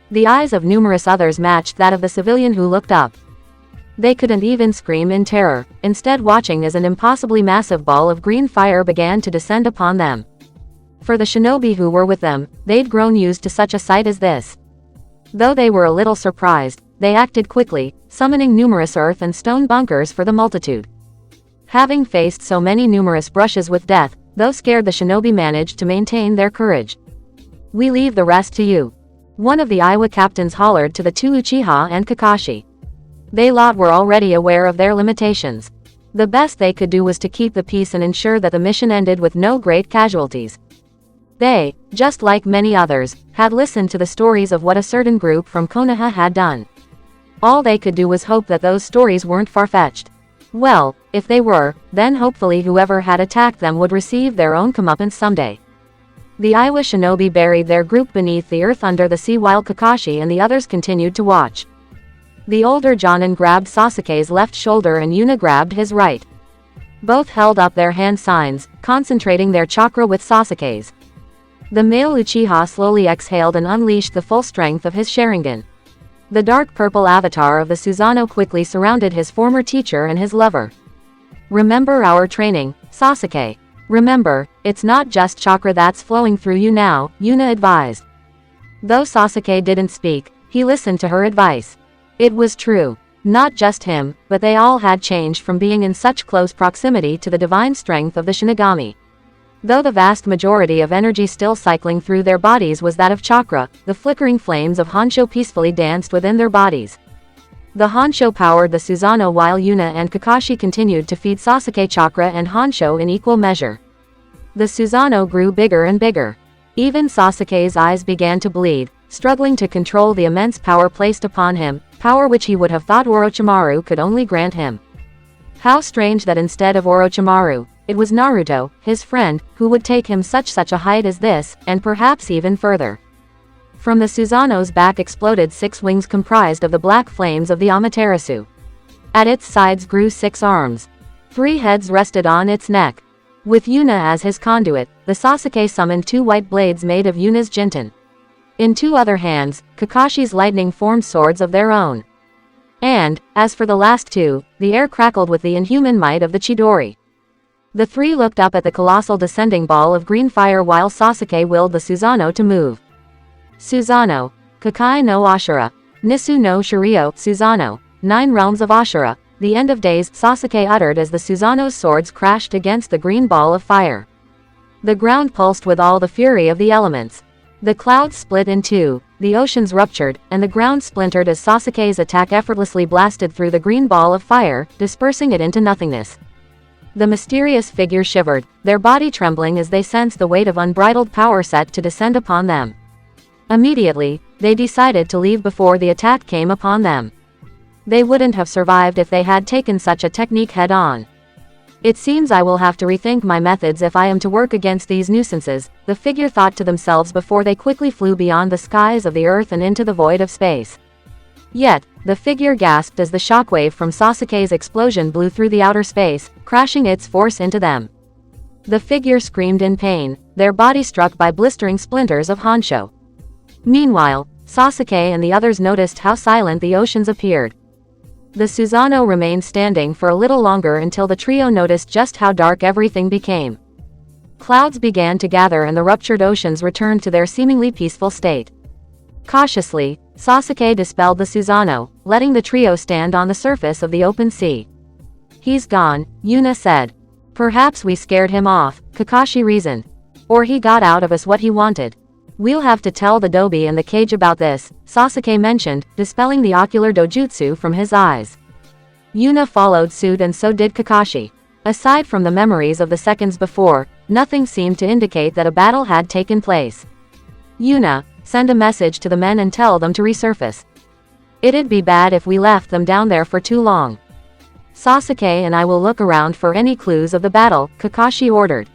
The eyes of numerous others matched that of the civilian who looked up. They couldn't even scream in terror, instead watching as an impossibly massive ball of green fire began to descend upon them. For the shinobi who were with them, they'd grown used to such a sight as this. Though they were a little surprised, they acted quickly, summoning numerous earth and stone bunkers for the multitude. Having faced so many numerous brushes with death, Though scared, the shinobi managed to maintain their courage. "We leave the rest to you," one of the Iowa captains hollered to the two Uchiha and Kakashi. They lot were already aware of their limitations. The best they could do was to keep the peace and ensure that the mission ended with no great casualties. They, just like many others, had listened to the stories of what a certain group from Konoha had done. All they could do was hope that those stories weren't far-fetched. Well, if they were, then hopefully whoever had attacked them would receive their own comeuppance someday. The Iowa shinobi buried their group beneath the earth under the sea while Kakashi and the others continued to watch. The older Jonin grabbed Sasuke's left shoulder and Yuna grabbed his right. Both held up their hand signs, concentrating their chakra with Sasuke's. The male Uchiha slowly exhaled and unleashed the full strength of his Sharingan. The dark purple avatar of the Susanoo quickly surrounded his former teacher and his lover. "Remember our training, Sasuke. Remember, it's not just chakra that's flowing through you now," Yuna advised. Though Sasuke didn't speak, he listened to her advice. It was true. Not just him, but they all had changed from being in such close proximity to the divine strength of the shinigami. Though the vast majority of energy still cycling through their bodies was that of chakra, the flickering flames of Honsho peacefully danced within their bodies. The Honsho powered the Susanoo while Yuna and Kakashi continued to feed Sasuke chakra and Honsho in equal measure. The Susanoo grew bigger and bigger. Even Sasuke's eyes began to bleed, struggling to control the immense power placed upon him, power which he would have thought Orochimaru could only grant him. How strange that instead of Orochimaru, it was Naruto, his friend, who would take him such a height as this, and perhaps even further. From the Susanoo's back exploded 6 wings comprised of the black flames of the Amaterasu. At its sides grew 6 arms. 3 heads rested on its neck. With Yuna as his conduit, the Sasuke summoned 2 white blades made of Yuna's Jinten. In 2 other hands, Kakashi's lightning formed swords of their own. And, as for the last 2, the air crackled with the inhuman might of the Chidori. The 3 looked up at the colossal descending ball of green fire while Sasuke willed the Susanoo to move. Susanoo, Kakai no Ashura, Nisu no Shiryo, Susanoo, 9 realms of Ashura, the end of days, Sasuke uttered as the Susanoo's swords crashed against the green ball of fire. The ground pulsed with all the fury of the elements. The clouds split in 2, the oceans ruptured, and the ground splintered as Sasuke's attack effortlessly blasted through the green ball of fire, dispersing it into nothingness. The mysterious figure shivered, their body trembling as they sensed the weight of unbridled power set to descend upon them. Immediately, they decided to leave before the attack came upon them. They wouldn't have survived if they had taken such a technique head-on. "It seems I will have to rethink my methods if I am to work against these nuisances," the figure thought to themselves before they quickly flew beyond the skies of the earth and into the void of space. Yet, the figure gasped as the shockwave from Sasuke's explosion blew through the outer space, crashing its force into them. The figure screamed in pain, their body struck by blistering splinters of Honsho. Meanwhile, Sasuke and the others noticed how silent the oceans appeared. The Susanoo remained standing for a little longer until the trio noticed just how dark everything became. Clouds began to gather and the ruptured oceans returned to their seemingly peaceful state. Cautiously, Sasuke dispelled the Susanoo, letting the trio stand on the surface of the open sea. "He's gone," Yuna said. "Perhaps we scared him off," Kakashi reasoned. "Or he got out of us what he wanted. We'll have to tell the Dobi and the cage about this," Sasuke mentioned, dispelling the ocular dojutsu from his eyes. Yuna followed suit and so did Kakashi. Aside from the memories of the seconds before, nothing seemed to indicate that a battle had taken place. "Yuna, send a message to the men and tell them to resurface. It'd be bad if we left them down there for too long. Sasuke and I will look around for any clues of the battle," Kakashi ordered.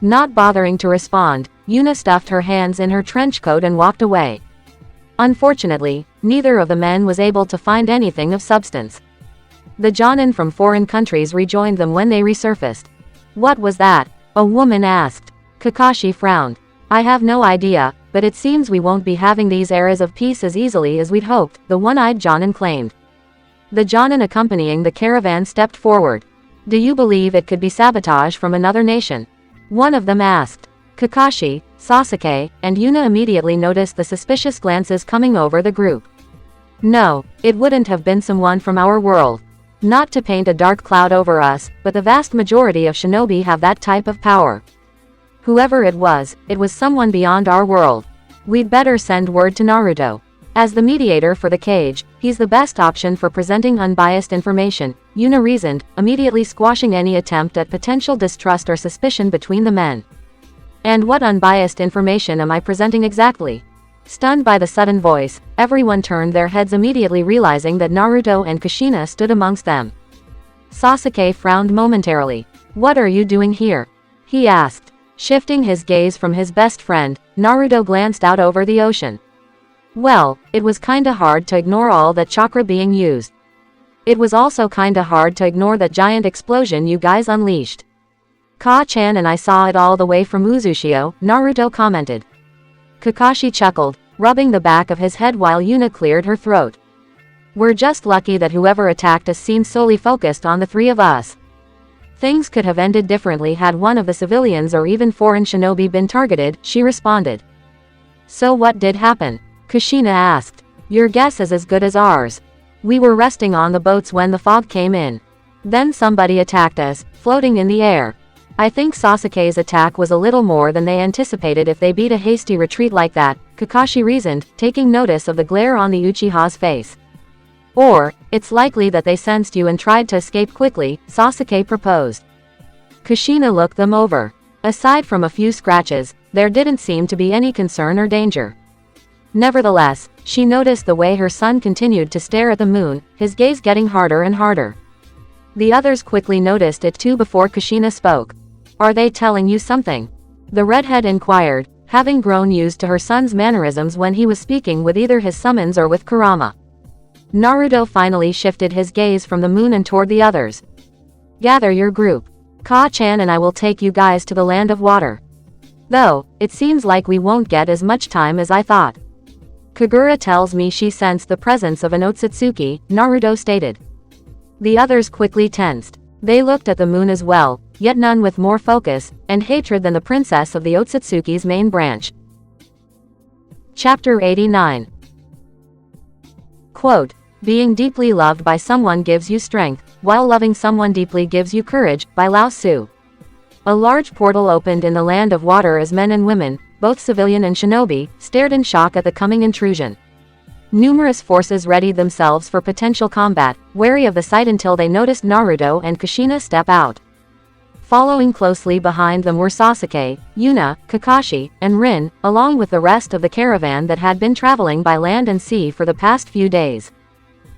Not bothering to respond, Yuna stuffed her hands in her trench coat and walked away. Unfortunately, neither of the men was able to find anything of substance. The Jonin from foreign countries rejoined them when they resurfaced. "What was that?" a woman asked. Kakashi frowned. "I have no idea, but it seems we won't be having these eras of peace as easily as we'd hoped," the one-eyed Jonin claimed. The Jonin accompanying the caravan stepped forward. "Do you believe it could be sabotage from another nation?" one of them asked. Kakashi, Sasuke, and Yuna immediately noticed the suspicious glances coming over the group. "No, it wouldn't have been someone from our world. Not to paint a dark cloud over us, but the vast majority of shinobi have that type of power. Whoever it was someone beyond our world. We'd better send word to Naruto. As the mediator for the cage, he's the best option for presenting unbiased information, Yuna reasoned, immediately squashing any attempt at potential distrust or suspicion between the men. And what unbiased information am I presenting exactly? Stunned by the sudden voice, everyone turned their heads immediately realizing that Naruto and Kushina stood amongst them. Sasuke frowned momentarily. What are you doing here? He asked. Shifting his gaze from his best friend, Naruto glanced out over the ocean. Well, it was kinda hard to ignore all that chakra being used. It was also kinda hard to ignore that giant explosion you guys unleashed. Ka-chan and I saw it all the way from Uzushio, Naruto commented. Kakashi chuckled, rubbing the back of his head while Yuna cleared her throat. We're just lucky that whoever attacked us seemed solely focused on the three of us. Things could have ended differently had one of the civilians or even foreign shinobi been targeted, she responded. So what did happen? Kushina asked. Your guess is as good as ours. We were resting on the boats when the fog came in. Then somebody attacked us, floating in the air. I think Sasuke's attack was a little more than they anticipated if they beat a hasty retreat like that, Kakashi reasoned, taking notice of the glare on the Uchiha's face. Or, it's likely that they sensed you and tried to escape quickly, Sasuke proposed. Kushina looked them over. Aside from a few scratches, there didn't seem to be any concern or danger. Nevertheless, she noticed the way her son continued to stare at the moon, his gaze getting harder and harder. The others quickly noticed it too before Kushina spoke. Are they telling you something? The redhead inquired, having grown used to her son's mannerisms when he was speaking with either his summons or with Kurama. Naruto finally shifted his gaze from the moon and toward the others. Gather your group. Ka-chan and I will take you guys to the land of water. Though, it seems like we won't get as much time as I thought. Kagura tells me she sensed the presence of an Otsutsuki, Naruto stated. The others quickly tensed. They looked at the moon as well, yet none with more focus and hatred than the princess of the Otsutsuki's main branch. Chapter 89. Quote, being deeply loved by someone gives you strength, while loving someone deeply gives you courage, by Lao Tzu. A large portal opened in the land of water as men and women, both civilian and shinobi, stared in shock at the coming intrusion. Numerous forces readied themselves for potential combat, wary of the sight until they noticed Naruto and Kushina step out. Following closely behind them were Sasuke, Yuna, Kakashi, and Rin, along with the rest of the caravan that had been traveling by land and sea for the past few days.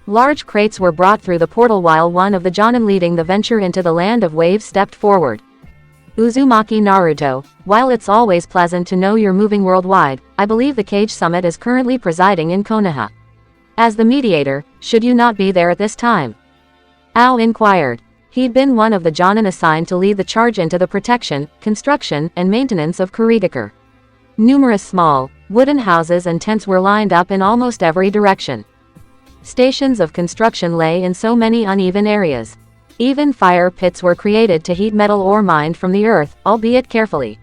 Large crates were brought through the portal while one of the Jonin leading the venture into the land of waves stepped forward. Uzumaki Naruto, while it's always pleasant to know you're moving worldwide, I believe the Cage Summit is currently presiding in Konoha. As the mediator, should you not be there at this time? Ao inquired. He'd been one of the Jonin assigned to lead the charge into the protection, construction, and maintenance of Kurigakure. Numerous small, wooden houses and tents were lined up in almost every direction. Stations of construction lay in so many uneven areas. Even fire pits were created to heat metal ore mined from the earth, albeit carefully.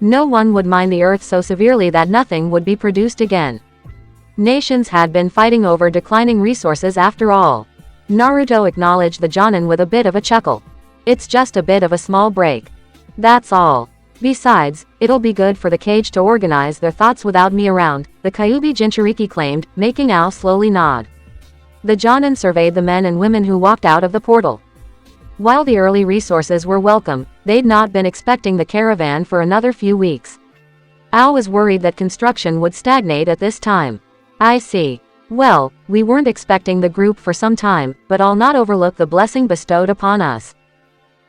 No one would mine the earth so severely that nothing would be produced again. Nations had been fighting over declining resources after all. Naruto acknowledged the Jonin with a bit of a chuckle. It's just a bit of a small break. That's all. Besides, it'll be good for the cage to organize their thoughts without me around, the Kyuubi Jinchuriki claimed, making Ao slowly nod. The Jonin surveyed the men and women who walked out of the portal. While the early resources were welcome, they'd not been expecting the caravan for another few weeks. Ao was worried that construction would stagnate at this time. I see. Well, we weren't expecting the group for some time, but I'll not overlook the blessing bestowed upon us.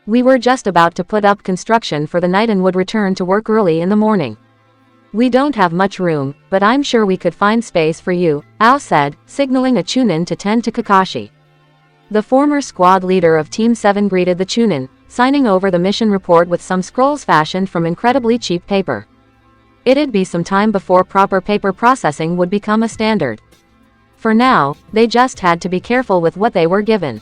We were just about to put up construction for the night and would return to work early in the morning. We don't have much room, but I'm sure we could find space for you, Ao said, signaling a Chunin to tend to Kakashi. The former squad leader of Team 7 greeted the Chunin, signing over the mission report with some scrolls fashioned from incredibly cheap paper. It'd be some time before proper paper processing would become a standard. For now, they just had to be careful with what they were given.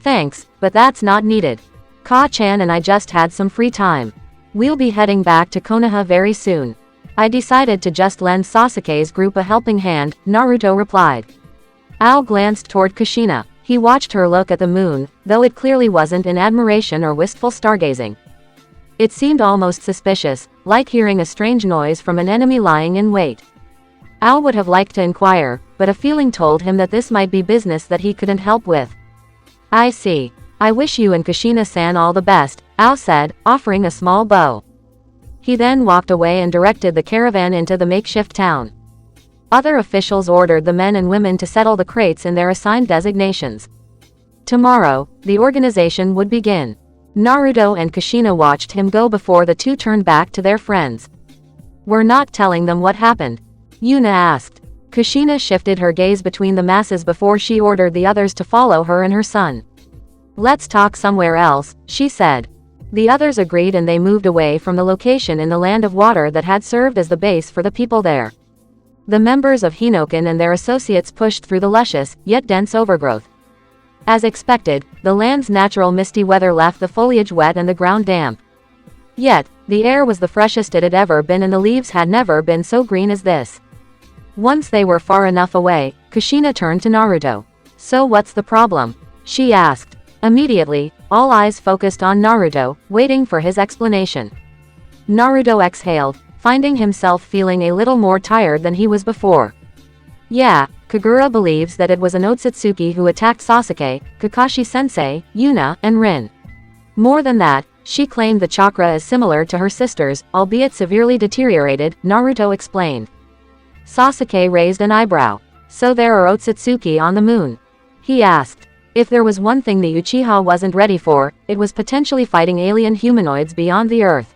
Thanks, but that's not needed. Ka-chan and I just had some free time. We'll be heading back to Konoha very soon. I decided to just lend Sasuke's group a helping hand, Naruto replied. Ao glanced toward Kushina. He watched her look at the moon, though it clearly wasn't in admiration or wistful stargazing. It seemed almost suspicious, like hearing a strange noise from an enemy lying in wait. Ao would have liked to inquire, but a feeling told him that this might be business that he couldn't help with. I see. I wish you and Kushina-san all the best, Ao said, offering a small bow. He then walked away and directed the caravan into the makeshift town. Other officials ordered the men and women to settle the crates in their assigned designations. Tomorrow, the organization would begin. Naruto and Kushina watched him go before the two turned back to their friends. "We're not telling them what happened?" Yuna asked. Kushina shifted her gaze between the masses before she ordered the others to follow her and her son. "Let's talk somewhere else," she said. The others agreed and they moved away from the location in the land of water that had served as the base for the people there. The members of Hinoken and their associates pushed through the luscious, yet dense overgrowth. As expected, the land's natural misty weather left the foliage wet and the ground damp. Yet, the air was the freshest it had ever been and the leaves had never been so green as this. Once they were far enough away, Kushina turned to Naruto. "So what's the problem?" she asked. Immediately, all eyes focused on Naruto, waiting for his explanation. Naruto exhaled, finding himself feeling a little more tired than he was before. "Yeah, Kagura believes that it was an Otsutsuki who attacked Sasuke, Kakashi-sensei, Yuna, and Rin. More than that, she claimed the chakra is similar to her sister's, albeit severely deteriorated," Naruto explained. Sasuke raised an eyebrow. "So there are Otsutsuki on the moon?" he asked. If there was one thing the Uchiha wasn't ready for, it was potentially fighting alien humanoids beyond the Earth.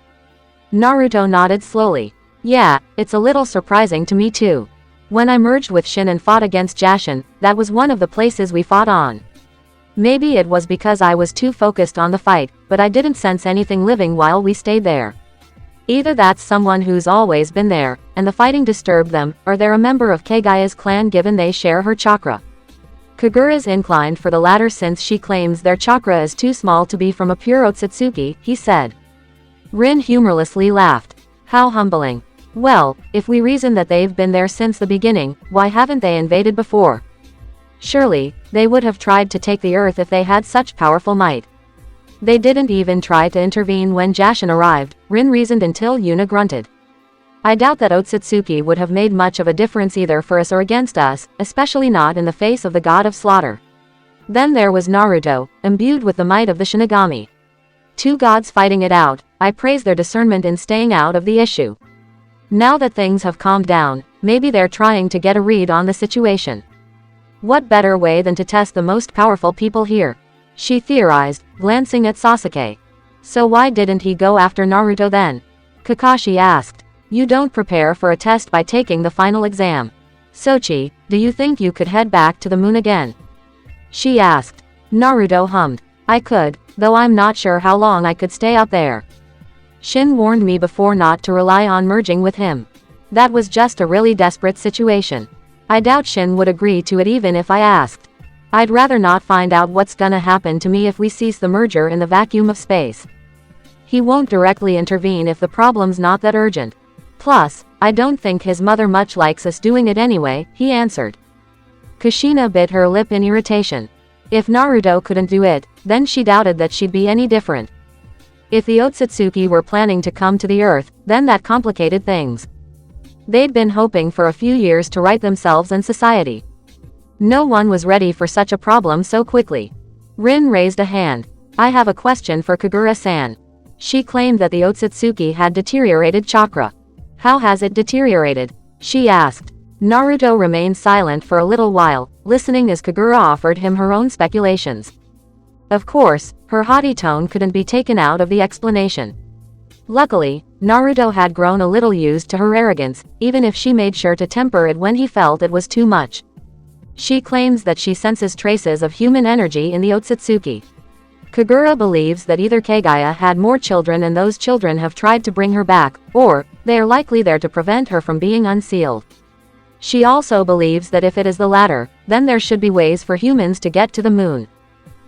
Naruto nodded slowly. "Yeah, it's a little surprising to me too. When I merged with Shin and fought against Jashin, that was one of the places we fought on. Maybe it was because I was too focused on the fight, but I didn't sense anything living while we stayed there. Either that's someone who's always been there, and the fighting disturbed them, or they're a member of Kagaya's clan given they share her chakra. Kagura's inclined for the latter since she claims their chakra is too small to be from a pure Otsutsuki," he said. Rin humorlessly laughed. "How humbling. Well, if we reason that they've been there since the beginning, why haven't they invaded before? Surely, they would have tried to take the Earth if they had such powerful might. They didn't even try to intervene when Jashin arrived," Rin reasoned until Yuna grunted. "I doubt that Otsutsuki would have made much of a difference either for us or against us, especially not in the face of the god of slaughter." Then there was Naruto, imbued with the might of the shinigami. "Two gods fighting it out, I praise their discernment in staying out of the issue. Now that things have calmed down, maybe they're trying to get a read on the situation. What better way than to test the most powerful people here?" she theorized, glancing at Sasuke. "So why didn't he go after Naruto then?" Kakashi asked. "You don't prepare for a test by taking the final exam. Sochi, do you think you could head back to the moon again?" she asked. Naruto hummed. "I could, though I'm not sure how long I could stay up there. Shin warned me before not to rely on merging with him. That was just a really desperate situation. I doubt Shin would agree to it even if I asked. I'd rather not find out what's gonna happen to me if we cease the merger in the vacuum of space. He won't directly intervene if the problem's not that urgent. Plus, I don't think his mother much likes us doing it anyway," he answered. Kushina bit her lip in irritation. If Naruto couldn't do it, then she doubted that she'd be any different. If the Otsutsuki were planning to come to the Earth, then that complicated things. They'd been hoping for a few years to right themselves and society. No one was ready for such a problem so quickly. Rin raised a hand. "I have a question for Kagura-san. She claimed that the Otsutsuki had deteriorated chakra. How has it deteriorated?" she asked. Naruto remained silent for a little while, listening as Kagura offered him her own speculations. Of course, her haughty tone couldn't be taken out of the explanation. Luckily, Naruto had grown a little used to her arrogance, even if she made sure to temper it when he felt it was too much. She claims that she senses traces of human energy in the Otsutsuki. Kagura believes that either Kagaya had more children and those children have tried to bring her back, or, they are likely there to prevent her from being unsealed. She also believes that if it is the latter, then there should be ways for humans to get to the moon.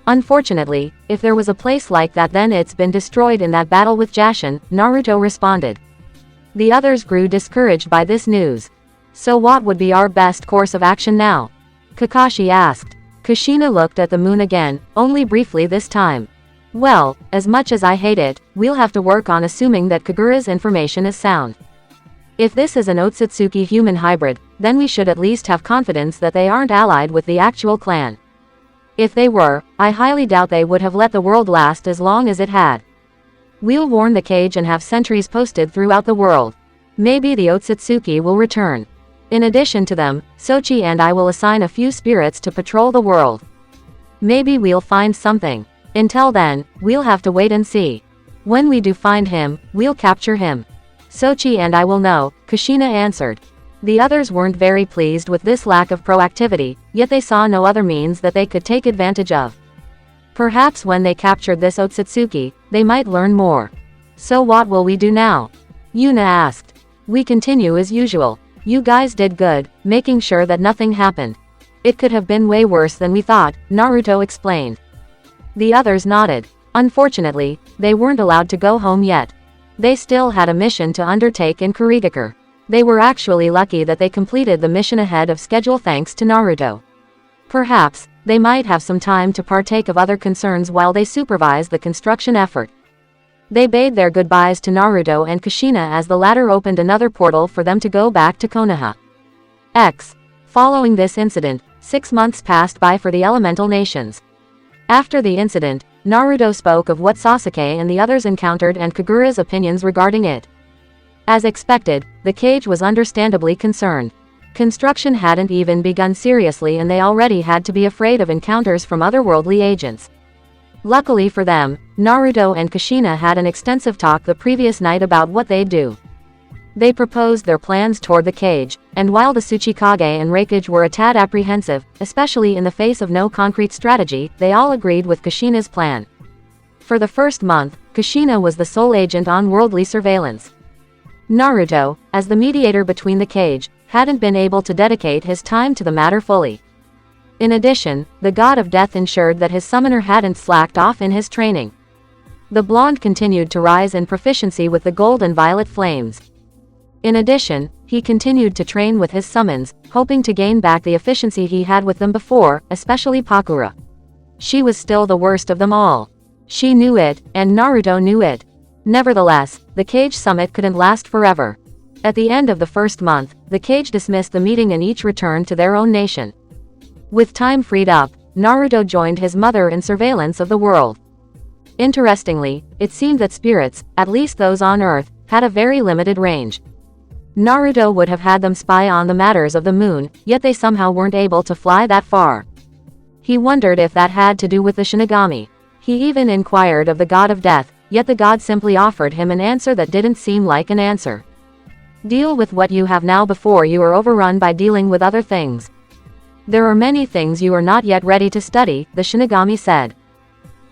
Unfortunately, if there was a place like that then it's been destroyed in that battle with Jashin, Naruto responded. The others grew discouraged by this news. "So what would be our best course of action now?" Kakashi asked. Kushina looked at the moon again, only briefly this time. Well, as much as I hate it, we'll have to work on assuming that Kagura's information is sound. If this is an Otsutsuki human hybrid, then we should at least have confidence that they aren't allied with the actual clan. If they were, I highly doubt they would have let the world last as long as it had. We'll warn the cage and have sentries posted throughout the world. Maybe the Otsutsuki will return. In addition to them, Sochi and I will assign a few spirits to patrol the world. Maybe we'll find something. Until then, we'll have to wait and see. When we do find him, we'll capture him. Sochi and I will know, Kushina answered. The others weren't very pleased with this lack of proactivity, yet they saw no other means that they could take advantage of. Perhaps when they captured this Otsutsuki, they might learn more. So what will we do now? Yuna asked. We continue as usual. You guys did good, making sure that nothing happened. It could have been way worse than we thought, Naruto explained. The others nodded. Unfortunately, they weren't allowed to go home yet. They still had a mission to undertake in Kurigakure. They were actually lucky that they completed the mission ahead of schedule thanks to Naruto. Perhaps, they might have some time to partake of other concerns while they supervise the construction effort. They bade their goodbyes to Naruto and Kushina as the latter opened another portal for them to go back to Konoha. Following this incident, 6 months passed by for the elemental nations. After the incident, Naruto spoke of what Sasuke and the others encountered and Kagura's opinions regarding it. As expected, the cage was understandably concerned. Construction hadn't even begun seriously and they already had to be afraid of encounters from otherworldly agents. Luckily for them, Naruto and Kushina had an extensive talk the previous night about what they'd do. They proposed their plans toward the cage, and while the Tsuchikage and Raikage were a tad apprehensive, especially in the face of no concrete strategy, they all agreed with Kushina's plan. For the first month, Kushina was the sole agent on worldly surveillance. Naruto, as the mediator between the cage, hadn't been able to dedicate his time to the matter fully. In addition, the god of death ensured that his summoner hadn't slacked off in his training. The blonde continued to rise in proficiency with the gold and violet flames. In addition, he continued to train with his summons, hoping to gain back the efficiency he had with them before, especially Pakura. She was still the worst of them all. She knew it, and Naruto knew it. Nevertheless, the cage summit couldn't last forever. At the end of the first month, the cage dismissed the meeting and each returned to their own nation. With time freed up, Naruto joined his mother in surveillance of the world. Interestingly, it seemed that spirits, at least those on Earth, had a very limited range. Naruto would have had them spy on the matters of the moon, yet they somehow weren't able to fly that far. He wondered if that had to do with the shinigami. He even inquired of the god of death, yet the god simply offered him an answer that didn't seem like an answer. Deal with what you have now before you are overrun by dealing with other things. There are many things you are not yet ready to study, the shinigami said.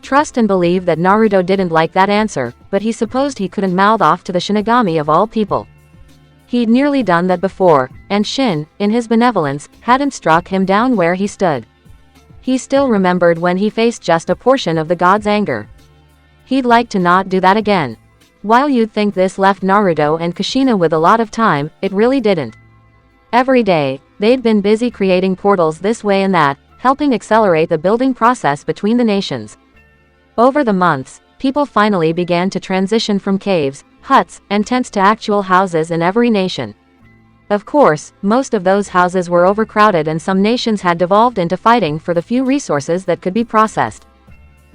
Trust and believe that Naruto didn't like that answer, but he supposed he couldn't mouth off to the shinigami of all people. He'd nearly done that before, and Shin, in his benevolence, hadn't struck him down where he stood. He still remembered when he faced just a portion of the god's anger. He'd like to not do that again. While you'd think this left Naruto and Kushina with a lot of time, it really didn't. Every day, they'd been busy creating portals this way and that, helping accelerate the building process between the nations. Over the months, people finally began to transition from caves, huts, and tents to actual houses in every nation. Of course, most of those houses were overcrowded and some nations had devolved into fighting for the few resources that could be processed.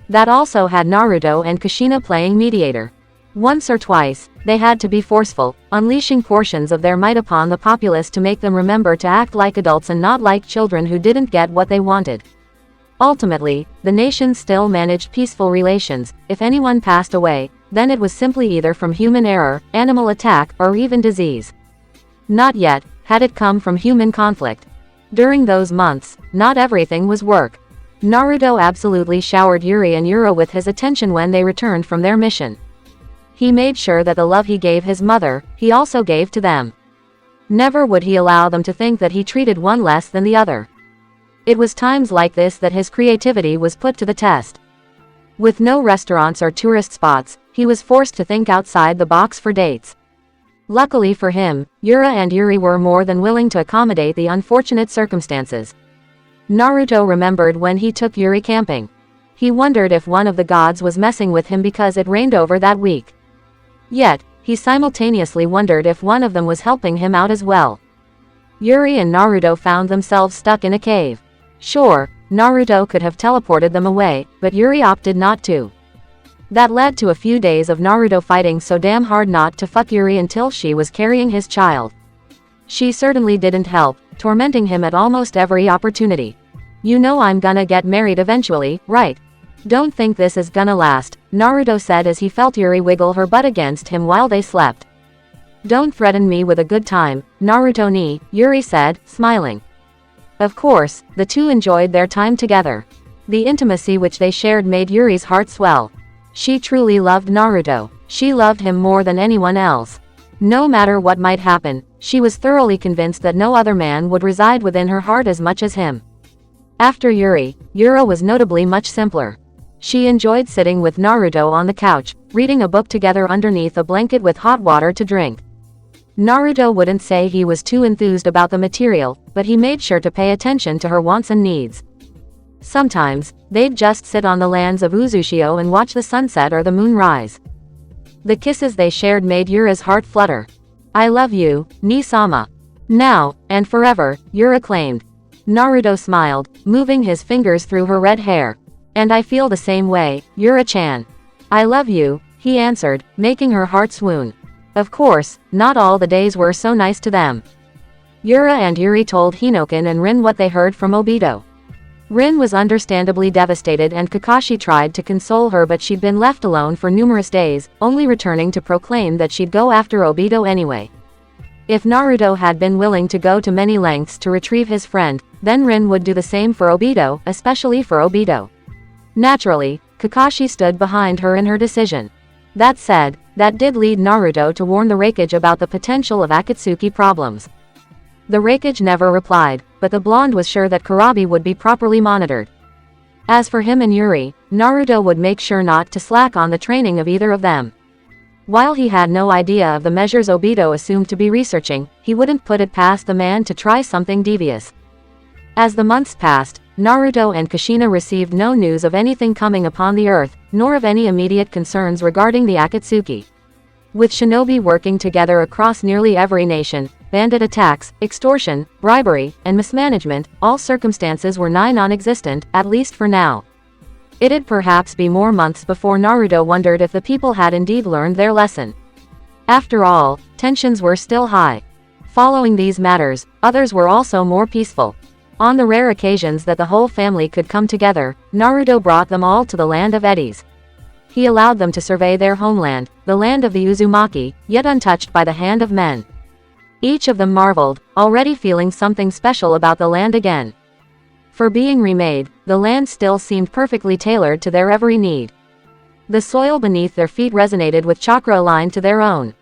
That also had Naruto and Kushina playing mediator. Once or twice, they had to be forceful, unleashing portions of their might upon the populace to make them remember to act like adults and not like children who didn't get what they wanted. Ultimately, the nations still managed peaceful relations. If anyone passed away, then it was simply either from human error, animal attack, or even disease. Not yet, had it come from human conflict. During those months, not everything was work. Naruto absolutely showered Yuri and Ura with his attention when they returned from their mission. He made sure that the love he gave his mother, he also gave to them. Never would he allow them to think that he treated one less than the other. It was times like this that his creativity was put to the test. With no restaurants or tourist spots, he was forced to think outside the box for dates. Luckily for him, Ura and Yuri were more than willing to accommodate the unfortunate circumstances. Naruto remembered when he took Yuri camping. He wondered if one of the gods was messing with him because it rained over that week. Yet, he simultaneously wondered if one of them was helping him out as well. Yuri and Naruto found themselves stuck in a cave. Sure, Naruto could have teleported them away, but Yuri opted not to. That led to a few days of Naruto fighting so damn hard not to fuck Yuri until she was carrying his child. She certainly didn't help, tormenting him at almost every opportunity. You know I'm gonna get married eventually, right? Don't think this is gonna last, Naruto said as he felt Yuri wiggle her butt against him while they slept. Don't threaten me with a good time, Naruto ni, Yuri said, smiling. Of course, the two enjoyed their time together. The intimacy which they shared made Yuri's heart swell. She truly loved Naruto. She loved him more than anyone else. No matter what might happen, she was thoroughly convinced that no other man would reside within her heart as much as him. After Yuri, Yura was notably much simpler. She enjoyed sitting with Naruto on the couch, reading a book together underneath a blanket with hot water to drink. Naruto wouldn't say he was too enthused about the material, but he made sure to pay attention to her wants and needs. Sometimes, they'd just sit on the lands of Uzushio and watch the sunset or the moon rise. The kisses they shared made Yura's heart flutter. I love you, Ni-sama. Now, and forever, Yura claimed. Naruto smiled, moving his fingers through her red hair. And I feel the same way, Yura-chan. I love you, he answered, making her heart swoon. Of course, not all the days were so nice to them. Yura and Yuri told Hinoken and Rin what they heard from Obito. Rin was understandably devastated and Kakashi tried to console her, but she'd been left alone for numerous days, only returning to proclaim that she'd go after Obito anyway. If Naruto had been willing to go to many lengths to retrieve his friend, then Rin would do the same for Obito, especially for Obito. Naturally, Kakashi stood behind her in her decision. That said, that did lead Naruto to warn the Raikage about the potential of Akatsuki problems. The Raikage never replied, but the blonde was sure that Kurabi would be properly monitored. As for him and Yuri, Naruto would make sure not to slack on the training of either of them. While he had no idea of the measures Obito assumed to be researching, he wouldn't put it past the man to try something devious. As the months passed, Naruto and Kushina received no news of anything coming upon the earth, nor of any immediate concerns regarding the Akatsuki. With shinobi working together across nearly every nation, bandit attacks, extortion, bribery, and mismanagement, all circumstances were nigh non-existent, at least for now. It'd perhaps be more months before Naruto wondered if the people had indeed learned their lesson. After all, tensions were still high. Following these matters, others were also more peaceful. On the rare occasions that the whole family could come together, Naruto brought them all to the land of Eddies. He allowed them to survey their homeland, the land of the Uzumaki, yet untouched by the hand of men. Each of them marveled, already feeling something special about the land again. For being remade, the land still seemed perfectly tailored to their every need. The soil beneath their feet resonated with chakra aligned to their own.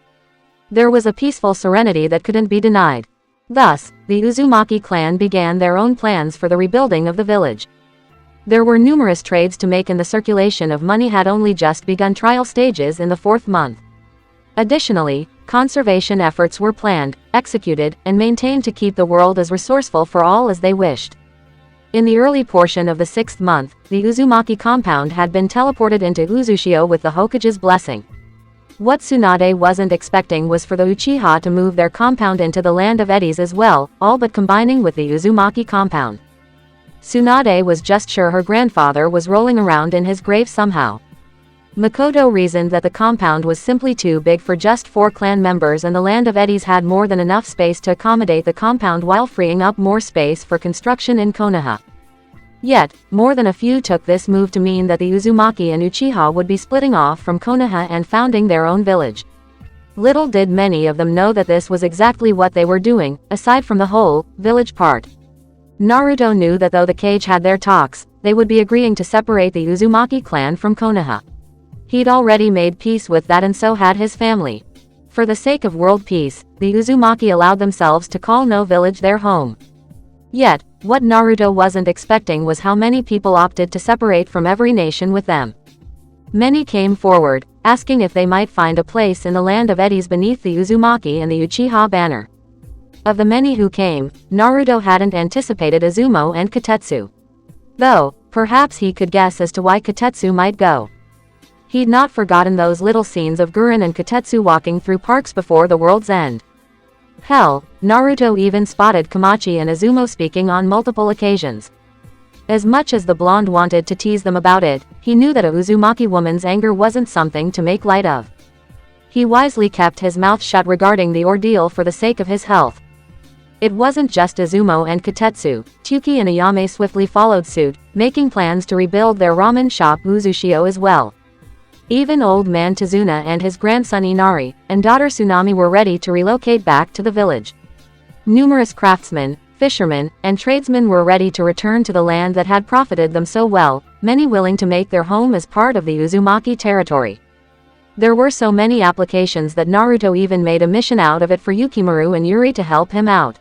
There was a peaceful serenity that couldn't be denied. Thus, the Uzumaki clan began their own plans for the rebuilding of the village. There were numerous trades to make and the circulation of money had only just begun trial stages in the 4th month. Additionally, conservation efforts were planned, executed, and maintained to keep the world as resourceful for all as they wished. In the early portion of the 6th month, the Uzumaki compound had been teleported into Uzushio with the Hokage's blessing. What Tsunade wasn't expecting was for the Uchiha to move their compound into the land of Eddies as well, all but combining with the Uzumaki compound. Tsunade was just sure her grandfather was rolling around in his grave somehow. Makoto reasoned that the compound was simply too big for just 4 clan members and the land of Eddies had more than enough space to accommodate the compound while freeing up more space for construction in Konoha. Yet, more than a few took this move to mean that the Uzumaki and Uchiha would be splitting off from Konoha and founding their own village. Little did many of them know that this was exactly what they were doing, aside from the whole village part. Naruto knew that though the cage had their talks, they would be agreeing to separate the Uzumaki clan from Konoha. He'd already made peace with that and so had his family. For the sake of world peace, the Uzumaki allowed themselves to call no village their home. Yet, what Naruto wasn't expecting was how many people opted to separate from every nation with them. Many came forward, asking if they might find a place in the land of Eddies beneath the Uzumaki and the Uchiha banner. Of the many who came, Naruto hadn't anticipated Izumo and Katetsu. Though, Perhaps he could guess as to why Kotetsu might go. He'd not forgotten those little scenes of Gurren and Kotetsu walking through parks before the world's end. Hell, Naruto even spotted Komachi and Izumo speaking on multiple occasions. As much as the blonde wanted to tease them about it, he knew that a Uzumaki woman's anger wasn't something to make light of. He wisely kept his mouth shut regarding the ordeal for the sake of his health. It wasn't just Izumo and Kotetsu. Tuki and Ayame swiftly followed suit, making plans to rebuild their ramen shop Uzushio as well. Even old man Tazuna and his grandson Inari, and daughter Tsunami were ready to relocate back to the village. Numerous craftsmen, fishermen, and tradesmen were ready to return to the land that had profited them so well, many willing to make their home as part of the Uzumaki territory. There were so many applications that Naruto even made a mission out of it for Yukimaru and Yuri to help him out.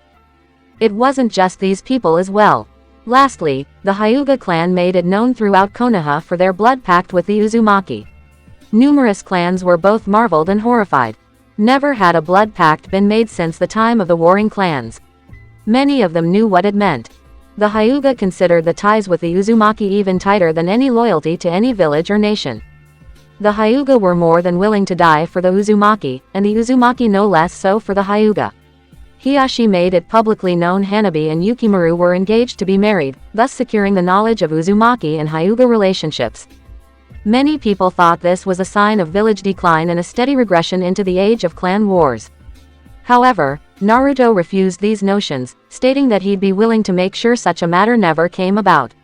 It wasn't just these people as well. Lastly, the Hyuga clan made it known throughout Konoha for their blood pact with the Uzumaki. Numerous clans were both marveled and horrified. Never had a blood pact been made since the time of the warring clans. Many of them knew what it meant. The Hyuga considered the ties with the Uzumaki even tighter than any loyalty to any village or nation. The Hyuga were more than willing to die for the Uzumaki, and the Uzumaki no less so for the Hyuga. Hiyashi made it publicly known Hanabi and Yukimaru were engaged to be married, thus securing the knowledge of Uzumaki and Hyuga relationships. Many people thought this was a sign of village decline and a steady regression into the age of clan wars. However, Naruto refused these notions, stating that he'd be willing to make sure such a matter never came about.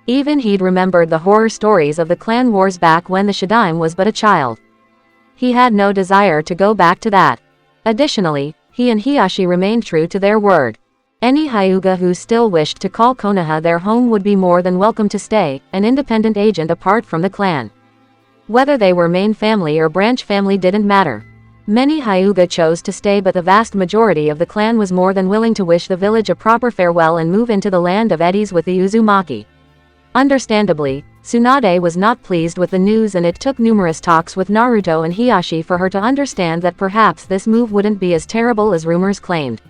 Even he'd remembered the horror stories of the clan wars back when the Shadaime was but a child. He had no desire to go back to that. Additionally, he and Hiyashi remained true to their word. Any Hyuga who still wished to call Konoha their home would be more than welcome to stay, an independent agent apart from the clan. Whether they were main family or branch family didn't matter. Many Hyuga chose to stay, but the vast majority of the clan was more than willing to wish the village a proper farewell and move into the land of eddies with the Uzumaki. Understandably, Tsunade was not pleased with the news, and it took numerous talks with Naruto and Hiyashi for her to understand that perhaps this move wouldn't be as terrible as rumors claimed.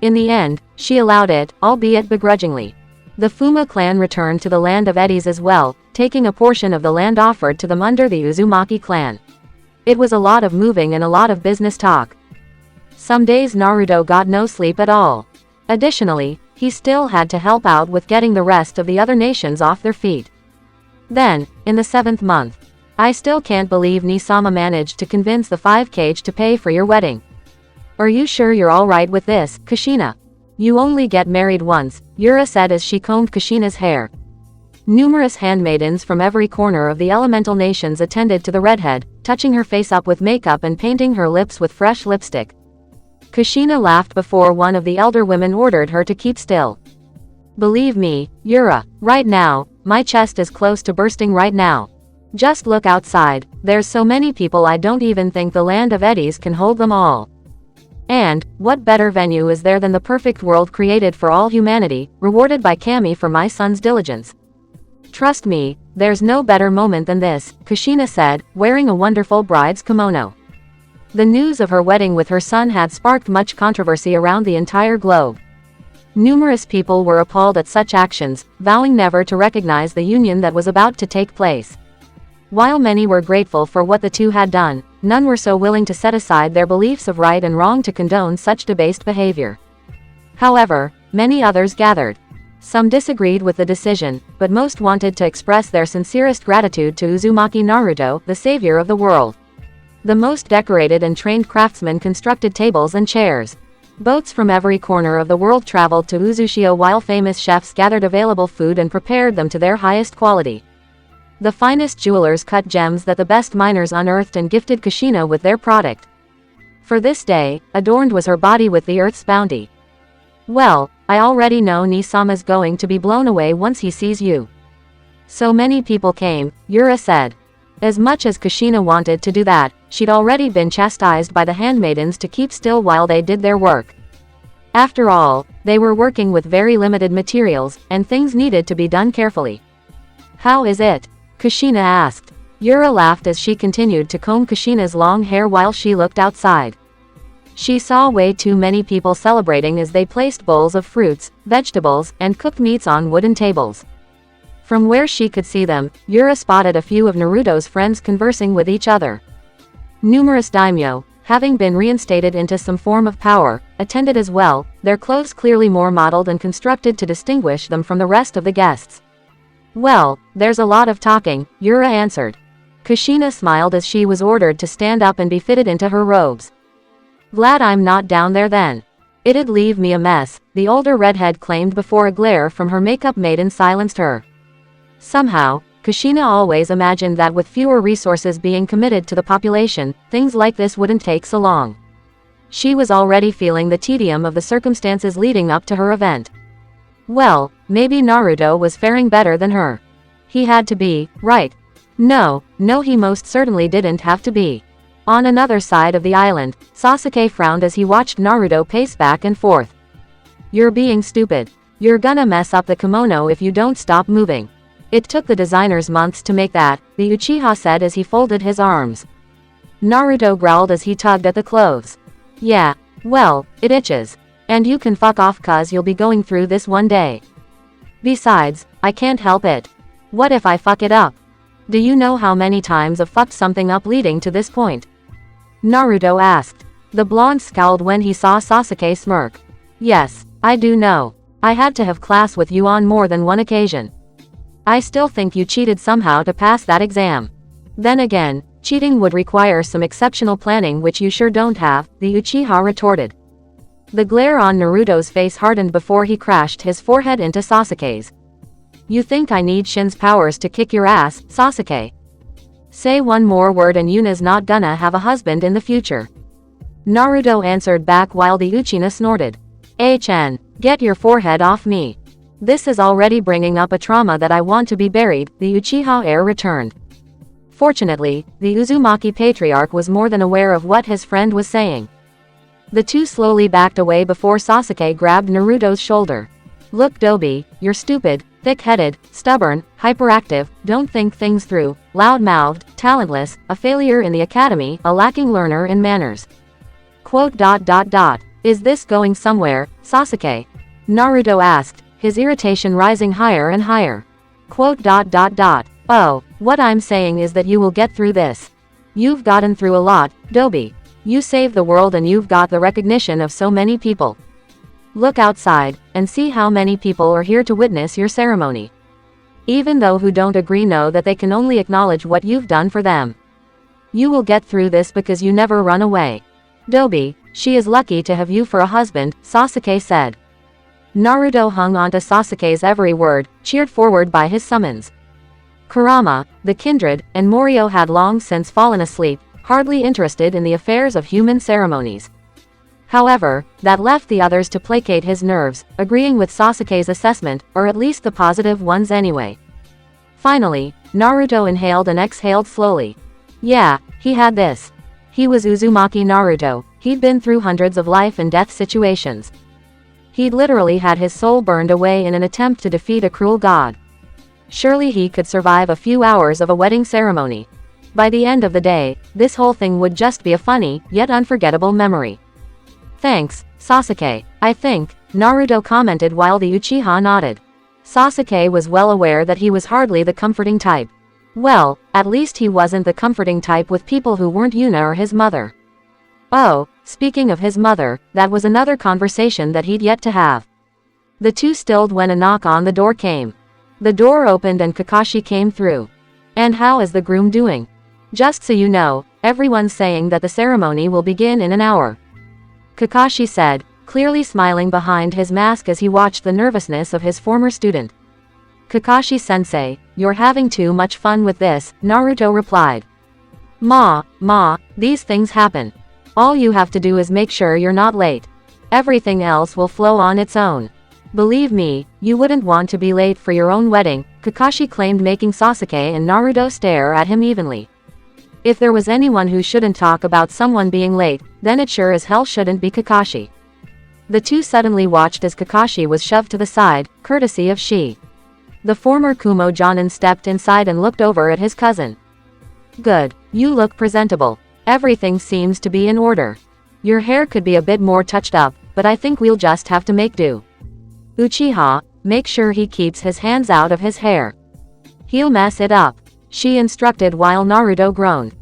In the end, she allowed it, albeit begrudgingly. The Fuma clan returned to the land of eddies as well, taking a portion of the land offered to them under the Uzumaki clan. It was a lot of moving and a lot of business talk. Some days Naruto got no sleep at all. Additionally, he still had to help out with getting the rest of the other nations off their feet. Then, in the 7th month, I still can't believe Nisama managed to convince the 5 Kage to pay for your wedding. Are you sure you're alright with this, Kushina? You only get married once, Yura said as she combed Kushina's hair. Numerous handmaidens from every corner of the elemental nations attended to the redhead, touching her face up with makeup and painting her lips with fresh lipstick. Kushina laughed before one of the elder women ordered her to keep still. Believe me, Yura, right now, my chest is close to bursting right now. Just look outside, there's so many people I don't even think the land of eddies can hold them all. And, what better venue is there than the perfect world created for all humanity, rewarded by Kami for my son's diligence? Trust me, there's no better moment than this, Kushina said, wearing a wonderful bride's kimono. The news of her wedding with her son had sparked much controversy around the entire globe. Numerous people were appalled at such actions, vowing never to recognize the union that was about to take place. While many were grateful for what the two had done, none were so willing to set aside their beliefs of right and wrong to condone such debased behavior. However, many others gathered. Some disagreed with the decision, but most wanted to express their sincerest gratitude to Uzumaki Naruto, the savior of the world. The most decorated and trained craftsmen constructed tables and chairs. Boats from every corner of the world traveled to Uzushio, while famous chefs gathered available food and prepared them to their highest quality. The finest jewelers cut gems that the best miners unearthed and gifted Kushina with their product. For this day, adorned was her body with the earth's bounty. Well, I already know Nisama's going to be blown away once he sees you. So many people came, Yura said. As much as Kushina wanted to do that, she'd already been chastised by the handmaidens to keep still while they did their work. After all, they were working with very limited materials, and things needed to be done carefully. How is it? Kushina asked. Yura laughed as she continued to comb Kushina's long hair while she looked outside. She saw way too many people celebrating as they placed bowls of fruits, vegetables, and cooked meats on wooden tables. From where she could see them, Yura spotted a few of Naruto's friends conversing with each other. Numerous daimyo, having been reinstated into some form of power, attended as well, their clothes clearly more modeled and constructed to distinguish them from the rest of the guests. Well, there's a lot of talking, Yura answered. Kushina smiled as she was ordered to stand up and be fitted into her robes. Glad I'm not down there then. It'd leave me a mess, the older redhead claimed before a glare from her makeup maiden silenced her. Somehow, Kushina always imagined that with fewer resources being committed to the population, things like this wouldn't take so long. She was already feeling the tedium of the circumstances leading up to her event. Well, maybe Naruto was faring better than her. He had to be, right? No, he most certainly didn't have to be. On another side of the island, Sasuke frowned as he watched Naruto pace back and forth. You're being stupid. You're gonna mess up the kimono if you don't stop moving. It took the designers months to make that, the Uchiha said as he folded his arms. Naruto growled as he tugged at the clothes. Yeah, well, it itches. And you can fuck off cause you'll be going through this one day. Besides, I can't help it. What if I fuck it up? Do you know how many times I've fucked something up leading to this point? Naruto asked. The blonde scowled when he saw Sasuke smirk. Yes, I do know. I had to have class with you on more than one occasion. I still think you cheated somehow to pass that exam. Then again, cheating would require some exceptional planning which you sure don't have, the Uchiha retorted. The glare on Naruto's face hardened before he crashed his forehead into Sasuke's. You think I need Shin's powers to kick your ass, Sasuke? Say one more word and Yuna's not gonna have a husband in the future. Naruto answered back while the Uchiha snorted. HN, get your forehead off me. This is already bringing up a trauma that I want to be buried, the Uchiha heir returned. Fortunately, the Uzumaki patriarch was more than aware of what his friend was saying. The two slowly backed away before Sasuke grabbed Naruto's shoulder. Look Dobi, you're stupid, thick-headed, stubborn, hyperactive, don't think things through, loud-mouthed, talentless, a failure in the academy, a lacking learner in manners. Quote. Is this going somewhere, Sasuke? Naruto asked, his irritation rising higher and higher. Quote. Oh, what I'm saying is that you will get through this. You've gotten through a lot, Dobi. You saved the world and you've got the recognition of so many people. Look outside, and see how many people are here to witness your ceremony. Even those who don't agree know that they can only acknowledge what you've done for them. You will get through this because you never run away. Dobi, she is lucky to have you for a husband, Sasuke said. Naruto hung on to Sasuke's every word, cheered forward by his summons. Kurama, the kindred, and Morio had long since fallen asleep, hardly interested in the affairs of human ceremonies. However, that left the others to placate his nerves, agreeing with Sasuke's assessment, or at least the positive ones anyway. Finally, Naruto inhaled and exhaled slowly. Yeah, he had this. He was Uzumaki Naruto, he'd been through hundreds of life and death situations. He'd literally had his soul burned away in an attempt to defeat a cruel god. Surely he could survive a few hours of a wedding ceremony. By the end of the day, this whole thing would just be a funny, yet unforgettable memory. Thanks, Sasuke, I think, Naruto commented while the Uchiha nodded. Sasuke was well aware that he was hardly the comforting type. Well, at least he wasn't the comforting type with people who weren't Yuna or his mother. Oh, speaking of his mother, that was another conversation that he'd yet to have. The two stilled when a knock on the door came. The door opened and Kakashi came through. And how is the groom doing? Just so you know, everyone's saying that the ceremony will begin in an hour. Kakashi said, clearly smiling behind his mask as he watched the nervousness of his former student. Kakashi-sensei, you're having too much fun with this, Naruto replied. Ma, these things happen. All you have to do is make sure you're not late. Everything else will flow on its own. Believe me, you wouldn't want to be late for your own wedding, Kakashi claimed, making Sasuke and Naruto stare at him evenly. If there was anyone who shouldn't talk about someone being late, then it sure as hell shouldn't be Kakashi. The two suddenly watched as Kakashi was shoved to the side, courtesy of Shi. The former Kumo Jonin stepped inside and looked over at his cousin. Good, you look presentable. Everything seems to be in order. Your hair could be a bit more touched up, but I think we'll just have to make do. Uchiha, make sure he keeps his hands out of his hair. He'll mess it up, she instructed while Naruto groaned.